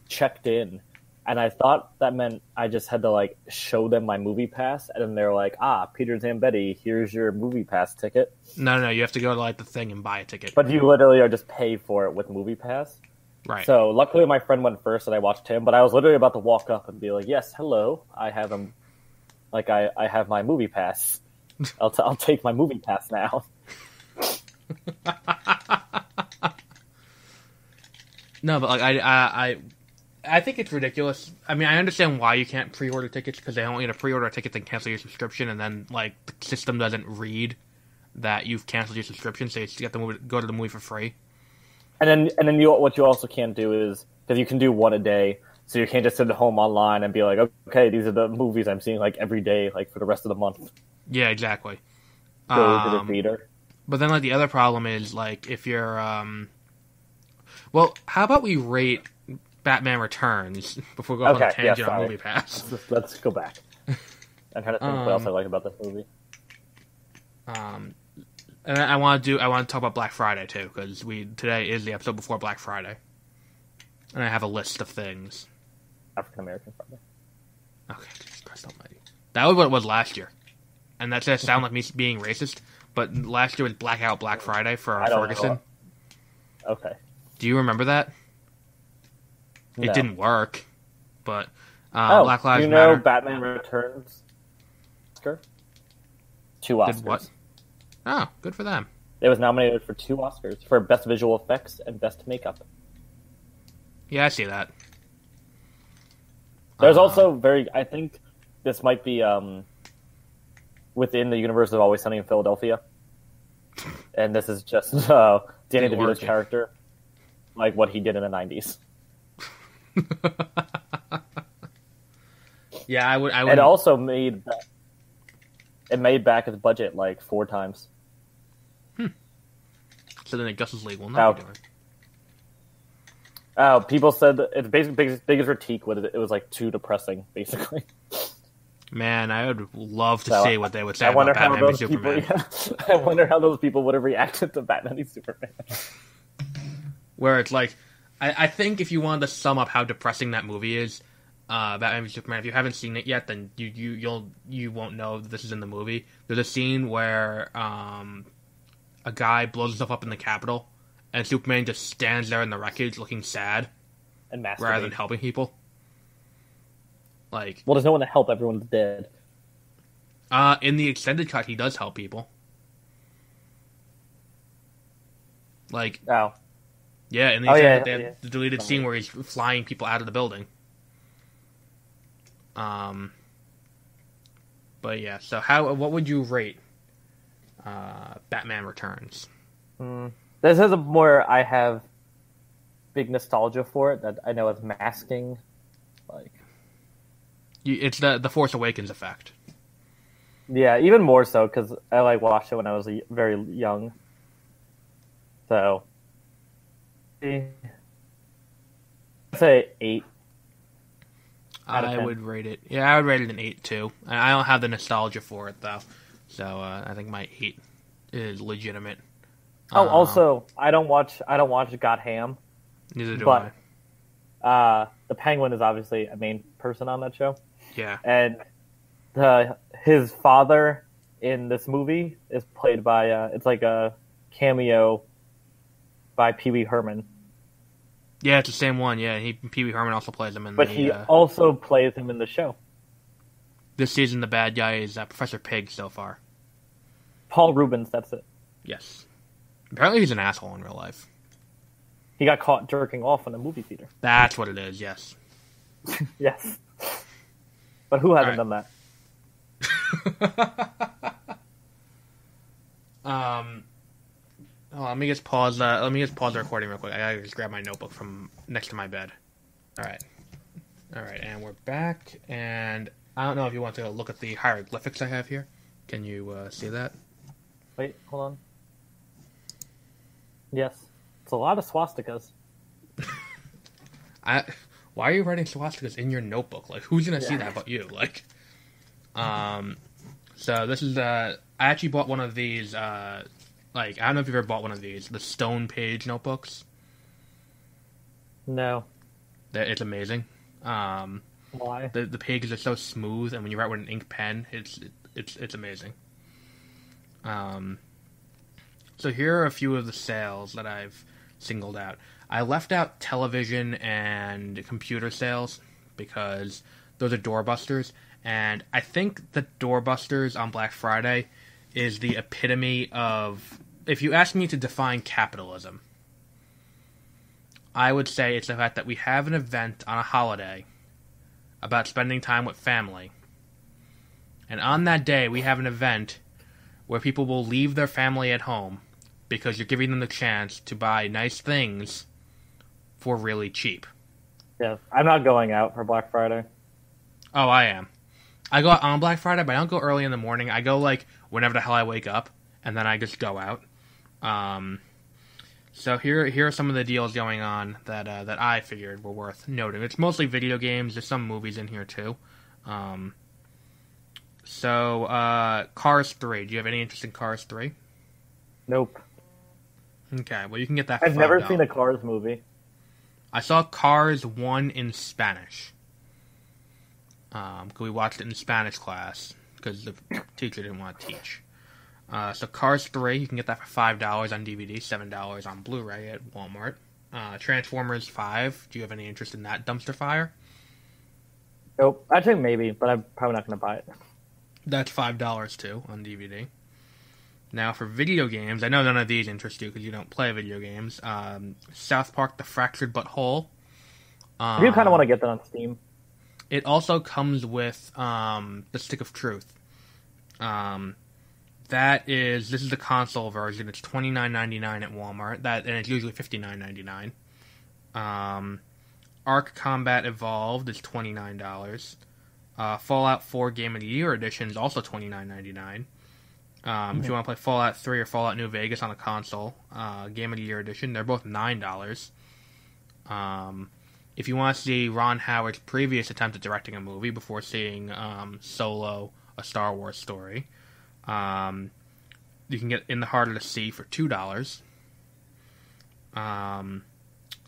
checked in, and I thought that meant I just had to show them my MoviePass, and then they're like, Peter Zambetti, here's your MoviePass ticket. No, you have to go to the thing and buy a ticket. But you literally are just pay for it with MoviePass. Right. So luckily my friend went first, and I watched him. But I was literally about to walk up and be like, "Yes, hello, I have I have my MoviePass. I'll take my MoviePass now." No, but I think it's ridiculous. I mean, I understand why you can't pre-order tickets because they want you to pre-order a ticket then cancel your subscription, and then the system doesn't read that you've canceled your subscription, so you just get go to the movie for free. And then what you also can't do is because you can do one a day, so you can't just sit at home online and be like, okay, these are the movies I'm seeing every day, for the rest of the month. Yeah, exactly. Go to the theater. But then, like, the other problem is, like, if you're, well, how about we rate Batman Returns before we go on a tangent on Movie Pass? Let's go back. I'm trying to think what else I like about this movie. And I want to talk about Black Friday too, because today is the episode before Black Friday, and I have a list of things. African American Friday. Okay, Jesus Christ Almighty, that was what it was last year, and that's gonna sound like me being racist, but last year was Blackout Black Friday for Ferguson. Okay. Do you remember that? No. It didn't work, but Black Lives Matter. Batman Returns? Oscar? 2 Oscars. Did what? Oh, good for them. It was nominated for 2 Oscars, for Best Visual Effects and Best Makeup. Yeah, I see that. There's also I think this might be within the universe of Always Sunny in Philadelphia. And this is just Danny DeVito's character, like what he did in the 90s. Yeah, I would. It also made back its budget like 4 times. So then the Justice League will not be doing. Oh, people said that its biggest critique was it was like too depressing, basically. Man, I would love to see what they would say about Batman v Superman. I wonder how those people would have reacted to Batman v Superman. Where it's like, I think if you wanted to sum up how depressing that movie is, Batman v Superman, if you haven't seen it yet, then you won't know that this is in the movie. There's a scene where a guy blows himself up in the Capitol, and Superman just stands there in the wreckage looking sad, and rather than helping people. Like, well, there's no one to help. Everyone's dead. In the extended cut, he does help people. Like, yeah, in the extended, they have the deleted scene where he's flying people out of the building. But yeah, so what would you rate Batman Returns? This is I have big nostalgia for it that I know is masking, like... It's the Force Awakens effect. Yeah, even more so, because I watched it when I was very young. So... I'd say 8. I would rate it... Yeah, I would rate it an 8, too. I don't have the nostalgia for it, though. So, I think my 8 is legitimate. Oh, also, I don't watch Gotham. Neither do I. The Penguin is obviously a main person on that show. Yeah. And his father in this movie is played by, it's like a cameo by Pee Wee Herman. Yeah, it's the same one, yeah. Pee Wee Herman also plays him in he also plays him in the show. This season, the bad guy is Professor Pig so far. Paul Rubens, that's it. Yes. Apparently he's an asshole in real life. He got caught jerking off in a movie theater. That's what it is, yes. Yes. But who hasn't done that? Let me just pause the recording real quick. I gotta just grab my notebook from next to my bed. Alright, and we're back, and I don't know if you want to look at the hieroglyphics I have here. Can you see that? Wait, hold on. Yes. It's a lot of swastikas. Why are you writing swastikas in your notebook? Like, who's gonna see that but you? Like, so this is, I actually bought one of these, I don't know if you've ever bought one of these, the Stone Page notebooks. No. It's amazing. Why? The pages are so smooth, and when you write with an ink pen, it's amazing. So here are a few of the sales that I've singled out. I left out television and computer sales because those are doorbusters, and I think the doorbusters on Black Friday is the epitome of... If you ask me to define capitalism, I would say it's the fact that we have an event on a holiday about spending time with family, and on that day we have an event where people will leave their family at home because you're giving them the chance to buy nice things for really cheap. Yeah, I'm not going out for Black Friday. Oh, I am. I go out on Black Friday, but I don't go early in the morning. I go, whenever the hell I wake up, and then I just go out. So here are some of the deals going on that I figured were worth noting. It's mostly video games. There's some movies in here too. Cars 3. Do you have any interest in Cars 3? Nope. Okay, well you can get that for I've $5. never seen a Cars movie. I saw Cars 1 in Spanish. We watched it in Spanish class because the teacher didn't want to teach. So Cars 3, you can get that for $5 on DVD, $7 on Blu-ray at Walmart. Transformers 5, do you have any interest in that dumpster fire? Nope. I think maybe, but I'm probably not going to buy it. That's $5 too on DVD. Now for video games, I know none of these interest you because you don't play video games. South Park: The Fractured But Whole. I do kind of want to get that on Steam. It also comes with the Stick of Truth. This is the console version. It's $29.99 at Walmart. And it's usually $59.99. Arc Combat Evolved is $29. Fallout 4 Game of the Year Edition is also $29.99. If you want to play Fallout 3 or Fallout New Vegas on a console, Game of the Year Edition, they're both $9. If you want to see Ron Howard's previous attempt at directing a movie before seeing Solo, a Star Wars story, you can get In the Heart of the Sea for $2.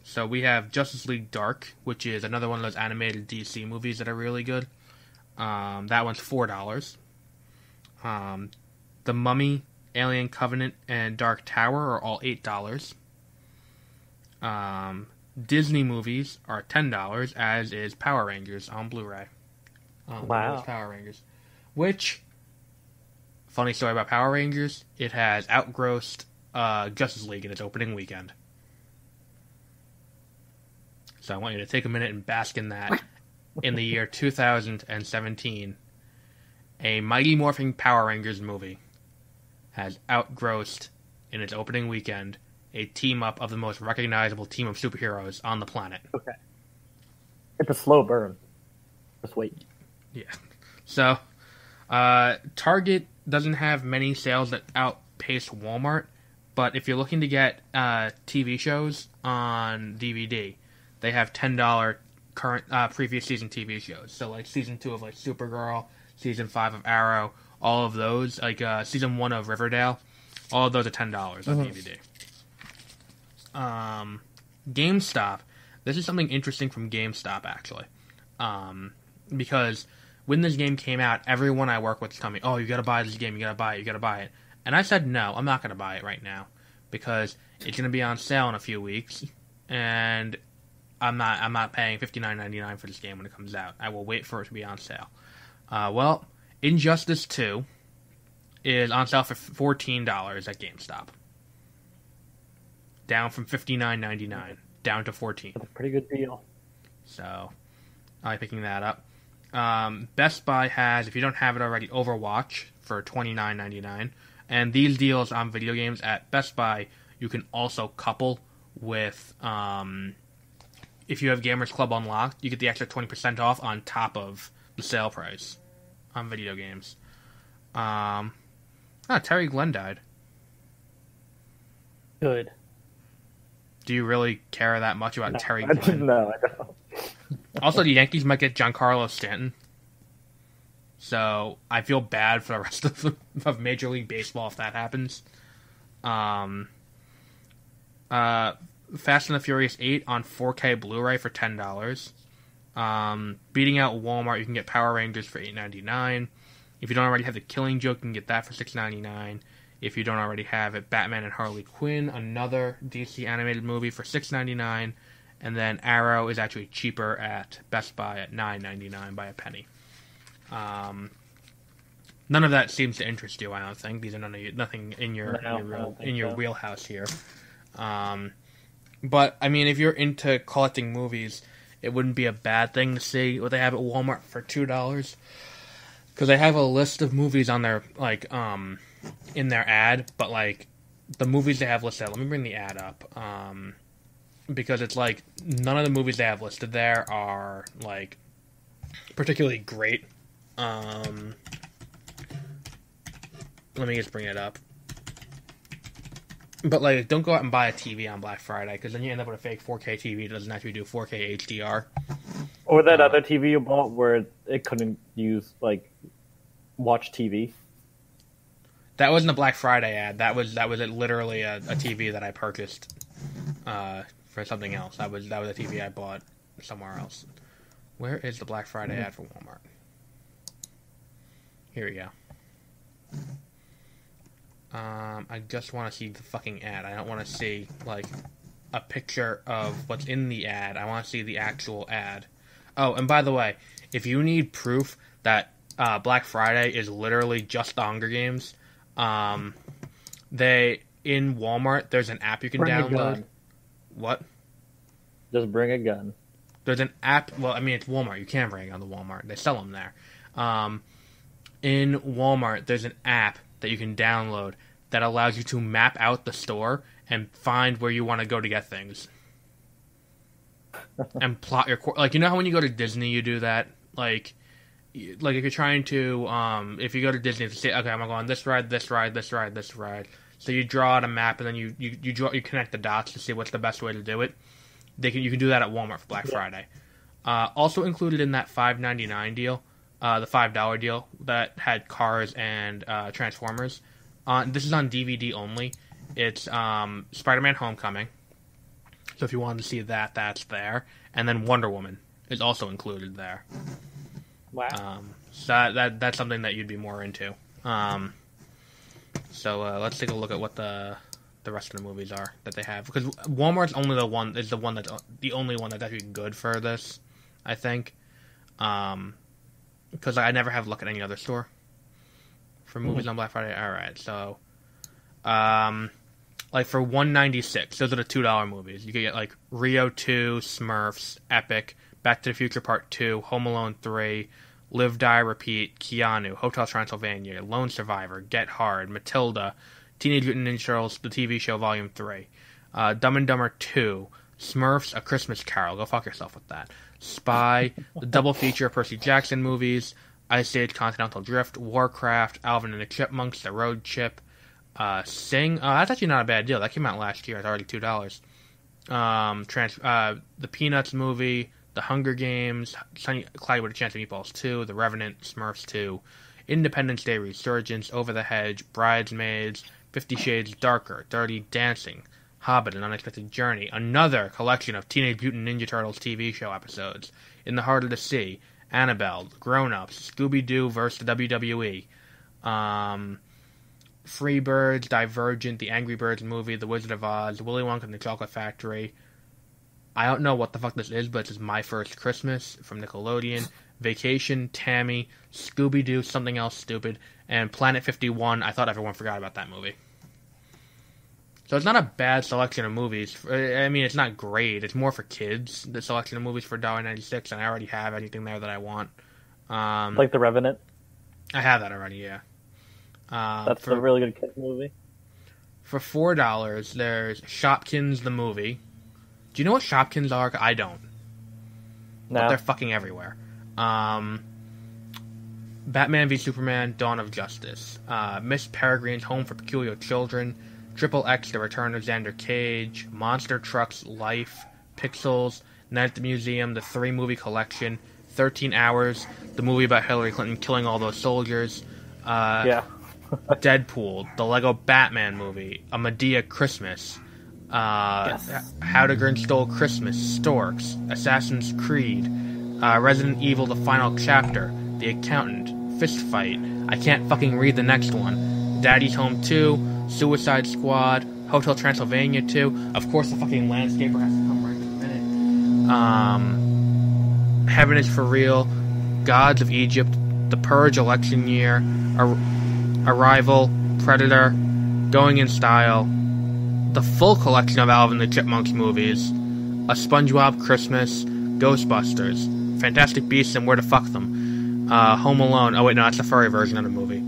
So we have Justice League Dark, which is another one of those animated DC movies that are really good. That one's $4. The Mummy, Alien Covenant, and Dark Tower are all $8. Disney movies are $10, as is Power Rangers on Blu-ray. Wow. Power Rangers. Which, funny story about Power Rangers, it has outgrossed Justice League in its opening weekend. So I want you to take a minute and bask in that. In the year 2017, a Mighty Morphin Power Rangers movie has outgrossed, in its opening weekend, a team-up of the most recognizable team of superheroes on the planet. Okay. It's a slow burn. Just wait. Yeah. So, Target doesn't have many sales that outpace Walmart, but if you're looking to get TV shows on DVD, they have $10 current previous season TV shows. So, like, Season 2 of, like, Supergirl, Season 5 of Arrow, all of those, like, Season 1 of Riverdale, all of those are $10 on DVD. GameStop. This is something interesting from GameStop, actually. Because when this game came out, everyone I work with was telling me, oh, you gotta buy this game, you gotta buy it. And I said, no, I'm not gonna buy it right now. Because it's gonna be on sale in a few weeks, and I'm not paying $59.99 for this game when it comes out. I will wait for it to be on sale. Well, Injustice 2 is on sale for $14 at GameStop. Down from $59.99, down to $14. That's a pretty good deal. So, I'm picking that up. Best Buy has, if you don't have it already, Overwatch for $29.99. And these deals on video games at Best Buy, you can also couple with, if you have Gamers Club unlocked, you get the extra 20% off on top of the sale price on video games. Terry Glenn died. Good. Do you really care that much about Terry Glenn? No, I don't. Also, the Yankees might get Giancarlo Stanton. So, I feel bad for the rest of Major League Baseball if that happens. Fast and the Furious 8 on 4K Blu-ray for $10. Beating out Walmart, you can get Power Rangers for $8.99. If you don't already have The Killing Joke, you can get that for $6.99. If you don't already have it, Batman and Harley Quinn, another DC animated movie for $6.99. And then Arrow is actually cheaper at Best Buy at $9.99 by a penny. None of that seems to interest you, I don't think. These are nothing in your wheelhouse here. But I mean, if you're into collecting movies, it wouldn't be a bad thing to see what they have at Walmart for $2. Because they have a list of movies on their in their ad, but like the movies they have listed. Let me bring the ad up. Because it's like none of the movies they have listed there are like particularly great. Let me just bring it up. But, like, don't go out and buy a TV on Black Friday, because then you end up with a fake 4K TV that doesn't actually do 4K HDR. Or that other TV you bought where it couldn't use, like, watch TV. That wasn't a Black Friday ad. That was literally a TV that I purchased for something else. That was a TV I bought somewhere else. Where is the Black Friday ad for Walmart? Here we go. I just want to see the fucking ad. I don't want to see, like, a picture of what's in the ad. I want to see the actual ad. Oh, and by the way, if you need proof that Black Friday is literally just the Hunger Games, in Walmart, there's an app you can download. What? Just bring a gun. There's an app. Well, I mean, it's Walmart. You can bring it on the Walmart. They sell them there. In Walmart, there's an app that you can download that allows you to map out the store and find where you want to go to get things. And plot your... Like, you know how when you go to Disney, you do that? Like if you're trying to... if you go to Disney, to say, okay, I'm going to go on this ride, this ride, this ride, this ride. So you draw out a map, and then you connect the dots to see what's the best way to do it. You can do that at Walmart for Black Friday. Also included in that $5.99 deal, the $5 deal that had Cars and Transformers. This is on DVD only. It's Spider-Man: Homecoming. So if you wanted to see that, that's there. And then Wonder Woman is also included there. Wow. So that's something that you'd be more into. So let's take a look at what the rest of the movies are that they have, because Walmart's only the only one that's actually good for this, I think. Because I never have a look at any other store for movies on Black Friday. All right, so like for $1.96, those are the $2 movies. You can get like Rio 2, Smurfs, Epic, Back to the Future Part 2, Home Alone 3, Live, Die, Repeat, Keanu, Hotel Transylvania, Lone Survivor, Get Hard, Matilda, Teenage Mutant Ninja Turtles, the TV show, Volume 3, Dumb and Dumber 2, Smurfs, A Christmas Carol, go fuck yourself with that, Spy, the double feature of Percy Jackson movies, Ice Age, Continental Drift, Warcraft, Alvin and the Chipmunks, The Road Chip, Sing, that's actually not a bad deal, that came out last year, it's already $2, the Peanuts movie, The Hunger Games, Cloudy with a Chance of Meatballs 2, The Revenant, Smurfs 2, Independence Day Resurgence, Over the Hedge, Bridesmaids, 50 Shades Darker, Dirty Dancing, Hobbit, An Unexpected Journey, another collection of Teenage Mutant Ninja Turtles TV show episodes, In the Heart of the Sea, Annabelle, Grown Ups, Scooby-Doo vs. the WWE, Freebirds, Divergent, The Angry Birds movie, The Wizard of Oz, Willy Wonka and the Chocolate Factory. I don't know what the fuck this is, but it's My First Christmas from Nickelodeon, Vacation, Tammy, Scooby-Doo, Something Else Stupid, and Planet 51. I thought everyone forgot about that movie. So it's not a bad selection of movies. I mean, it's not great. It's more for kids, the selection of movies for $1.96, and I already have anything there that I want. Like The Revenant? I have that already, yeah. That's a really good kids movie. For $4, there's Shopkins the movie. Do you know what Shopkins are? I don't. No. But they're fucking everywhere. Batman v Superman, Dawn of Justice. Miss Peregrine's Home for Peculiar Children. Triple X, The Return of Xander Cage. Monster Trucks, Life. Pixels. Night at the Museum, the 3-movie collection. 13 Hours, the movie about Hillary Clinton killing all those soldiers. Yeah. Deadpool, the Lego Batman movie. A Medea Christmas. Yes. How to Grinch Stole Christmas, Storks, Assassin's Creed, Resident Evil The Final Chapter, The Accountant, Fist Fight, I can't fucking read the next one, Daddy's Home 2, Suicide Squad, Hotel Transylvania 2, of course the fucking landscaper has to come right in a minute, Heaven is for Real, Gods of Egypt, The Purge Election Year, Arrival, Predator, Going in Style, the full collection of Alvin and the Chipmunks movies, A SpongeBob Christmas, Ghostbusters, Fantastic Beasts and Where to Fuck Them, Home Alone, oh wait, no, that's the furry version of the movie,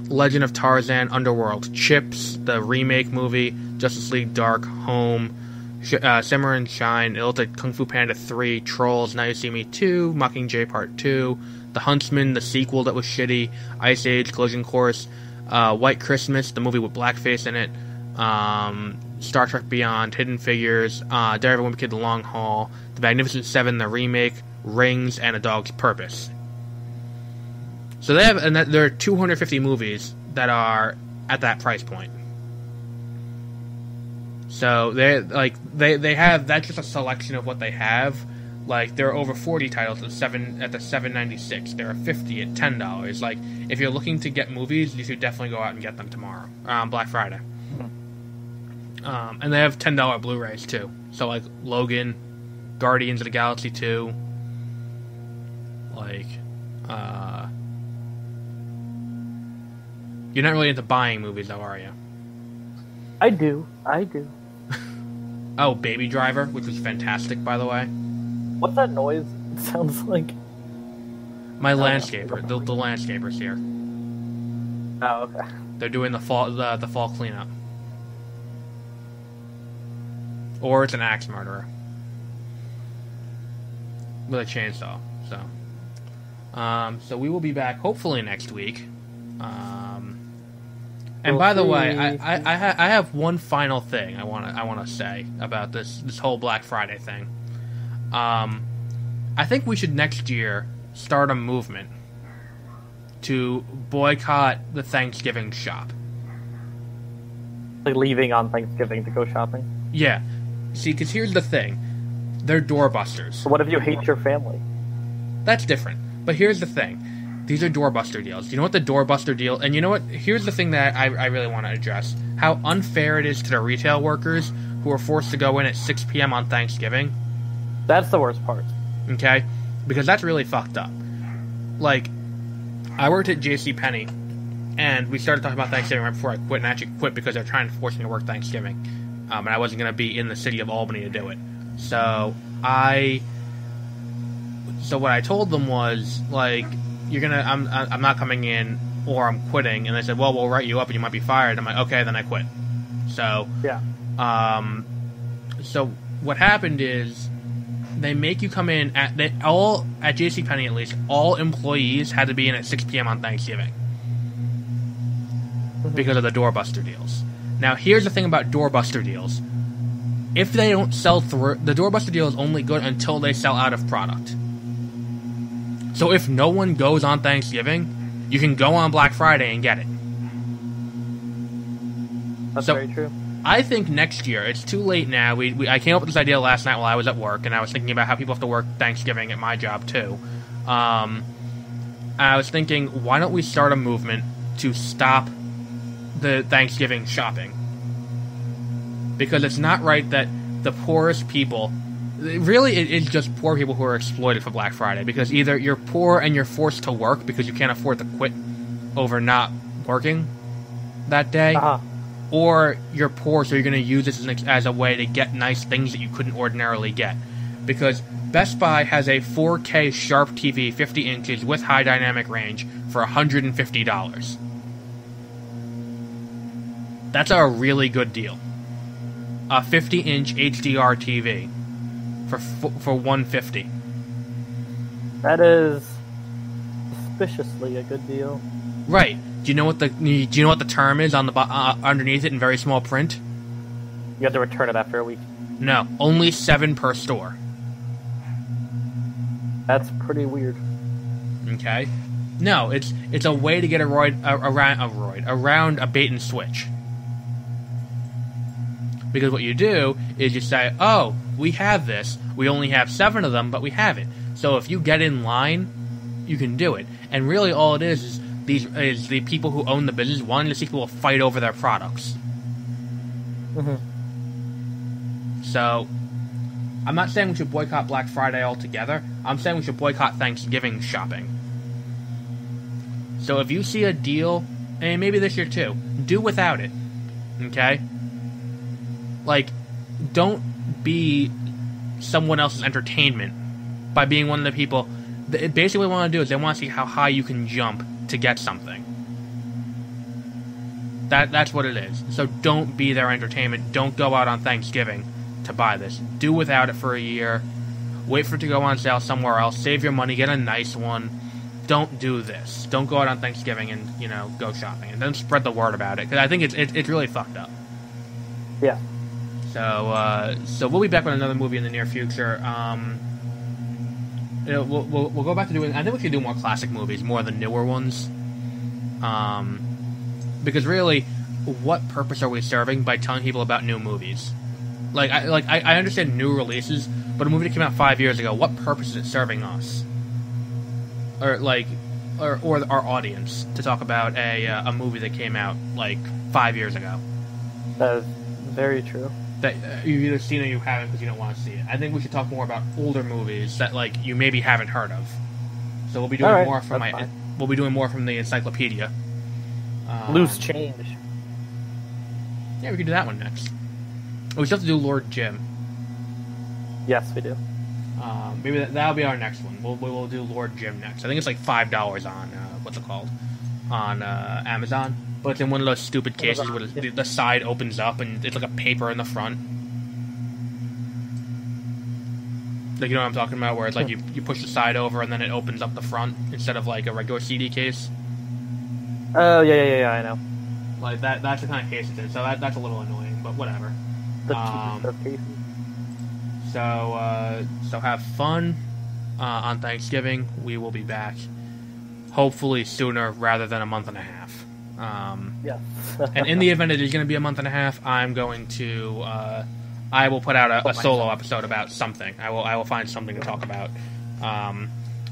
Legend of Tarzan, Underworld, Chips, the remake movie, Justice League Dark, Home, Simmer and Shine, it looked like Kung Fu Panda 3, Trolls, Now You See Me 2, Mockingjay Part 2, The Huntsman, the sequel that was shitty, Ice Age, Collision Course, White Christmas, the movie with blackface in it, Star Trek Beyond, Hidden Figures, Daredevil, Wimpy Kid, The Long Haul, The Magnificent Seven, the remake, Rings, and A Dog's Purpose. So they have, and there are 250 movies that are at that price point. So they have, that's just a selection of what they have. Like, there are over 40 titles at the $7.96. There are 50 at $10. Like, if you're looking to get movies, you should definitely go out and get them tomorrow, Black Friday. And they have $10 Blu-rays too. So like Logan, Guardians of the Galaxy 2, like, you're not really into buying movies though, are you? I do. Oh, Baby Driver, which was fantastic, by the way. What's that noise? It sounds like my landscaper. The landscaper's here. Oh, okay. They're doing the fall cleanup. Or it's an axe murderer with a chainsaw. So we will be back hopefully next week. And by the way, I have one final thing I want to say about this whole Black Friday thing. I think we should next year start a movement to boycott the Thanksgiving shop. Like leaving on Thanksgiving to go shopping? Yeah. See, because here's the thing. They're doorbusters. So what if you hate your family? That's different. But here's the thing. These are doorbuster deals. You know what the doorbuster deal... And you know what? Here's the thing that I really want to address. How unfair it is to the retail workers who are forced to go in at 6 p.m. on Thanksgiving. That's the worst part. Okay? Because that's really fucked up. Like, I worked at JCPenney, and we started talking about Thanksgiving right before I quit, and I actually quit because they're trying to force me to work Thanksgiving. And I wasn't going to be in the city of Albany to do it. So what I told them was, like, I'm not coming in, or I'm quitting. And they said, well, we'll write you up and you might be fired. I'm like, okay, then I quit. So, yeah. So what happened is, they make you come in at JCPenney at least, all employees had to be in at 6 p.m. on Thanksgiving. Because of the doorbuster deals. Now, here's the thing about doorbuster deals. If they don't sell through... The doorbuster deal is only good until they sell out of product. So if no one goes on Thanksgiving, you can go on Black Friday and get it. That's very true. I think next year, it's too late now. I came up with this idea last night while I was at work, and I was thinking about how people have to work Thanksgiving at my job, too. I was thinking, why don't we start a movement to stop the Thanksgiving shopping? Because it's not right that the poorest people... Really, it's just poor people who are exploited for Black Friday. Because either you're poor and you're forced to work because you can't afford to quit over not working that day. Or you're poor, so you're going to use this as a way to get nice things that you couldn't ordinarily get. Because Best Buy has a 4K Sharp TV, 50 inches, with high dynamic range for $150. That's a really good deal. A 50-inch HDR TV for $150. That is suspiciously a good deal. Right. Do you know what the term is on the underneath it in very small print? You have to return it after a week. No, only 7 per store. That's pretty weird. Okay. No, it's a way to get around a bait and switch. Because what you do is you say, oh, we have this. We only have 7 of them, but we have it. So if you get in line, you can do it. And really all it is the people who own the business wanting to see people fight over their products. So, I'm not saying we should boycott Black Friday altogether. I'm saying we should boycott Thanksgiving shopping. So if you see a deal, and maybe this year too, do without it. Okay? Like, don't be someone else's entertainment by being one of the people. Basically what they want to do is they want to see how high you can jump to get something. That's what it is. So don't be their entertainment. Don't go out on Thanksgiving to buy this. Do without it for a year. Wait for it to go on sale somewhere else. Save your money. Get a nice one. Don't do this. Don't go out on Thanksgiving and, go shopping. And then spread the word about it. Because I think it's really fucked up. Yeah. So we'll be back with another movie in the near future. We'll go back to doing. I think we should do more classic movies, more of the newer ones. Because really, what purpose are we serving by telling people about new movies? I understand new releases, but a movie that came out 5 years ago, what purpose is it serving us? Or our audience to talk about a movie that came out 5 years ago? That is very true. That you've either seen or you haven't because you don't want to see it. I think we should talk more about older movies that you maybe haven't heard of. So we'll be doing more from we'll be doing more from the encyclopedia. Loose change. Yeah, we could do that one next. We still have to do Lord Jim. Yes, we do. Maybe that'll be our next one. We'll do Lord Jim next. I think it's $5 on what's it called on Amazon, but it's in one of those stupid cases where the side opens up and it's like a paper in the front. You know what I'm talking about, where it's you push the side over and then it opens up the front instead of a regular CD case. Oh yeah, I know. That's the kind of case it's in. So that's a little annoying, but whatever. The cheapest of cases. So have fun on Thanksgiving. We will be back, hopefully sooner rather than a month and a half. Yeah. And in the event it is going to be a month and a half, I'm going to I will put out a solo episode about something. I will find something to talk about.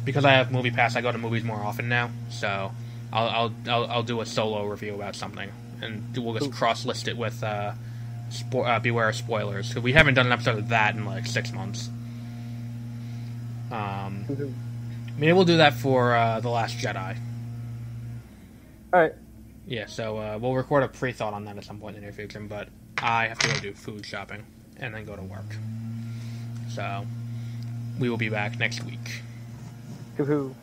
Because I have Movie Pass, I go to movies more often now. So I'll do a solo review about something, and we'll just cross list it with Beware of Spoilers, because we haven't done an episode of that in 6 months. Maybe we'll do that for The Last Jedi. Alright. Yeah, so we'll record a pre-thought on that at some point in the near future, but I have to go do food shopping and then go to work. So we will be back next week. Woohoo.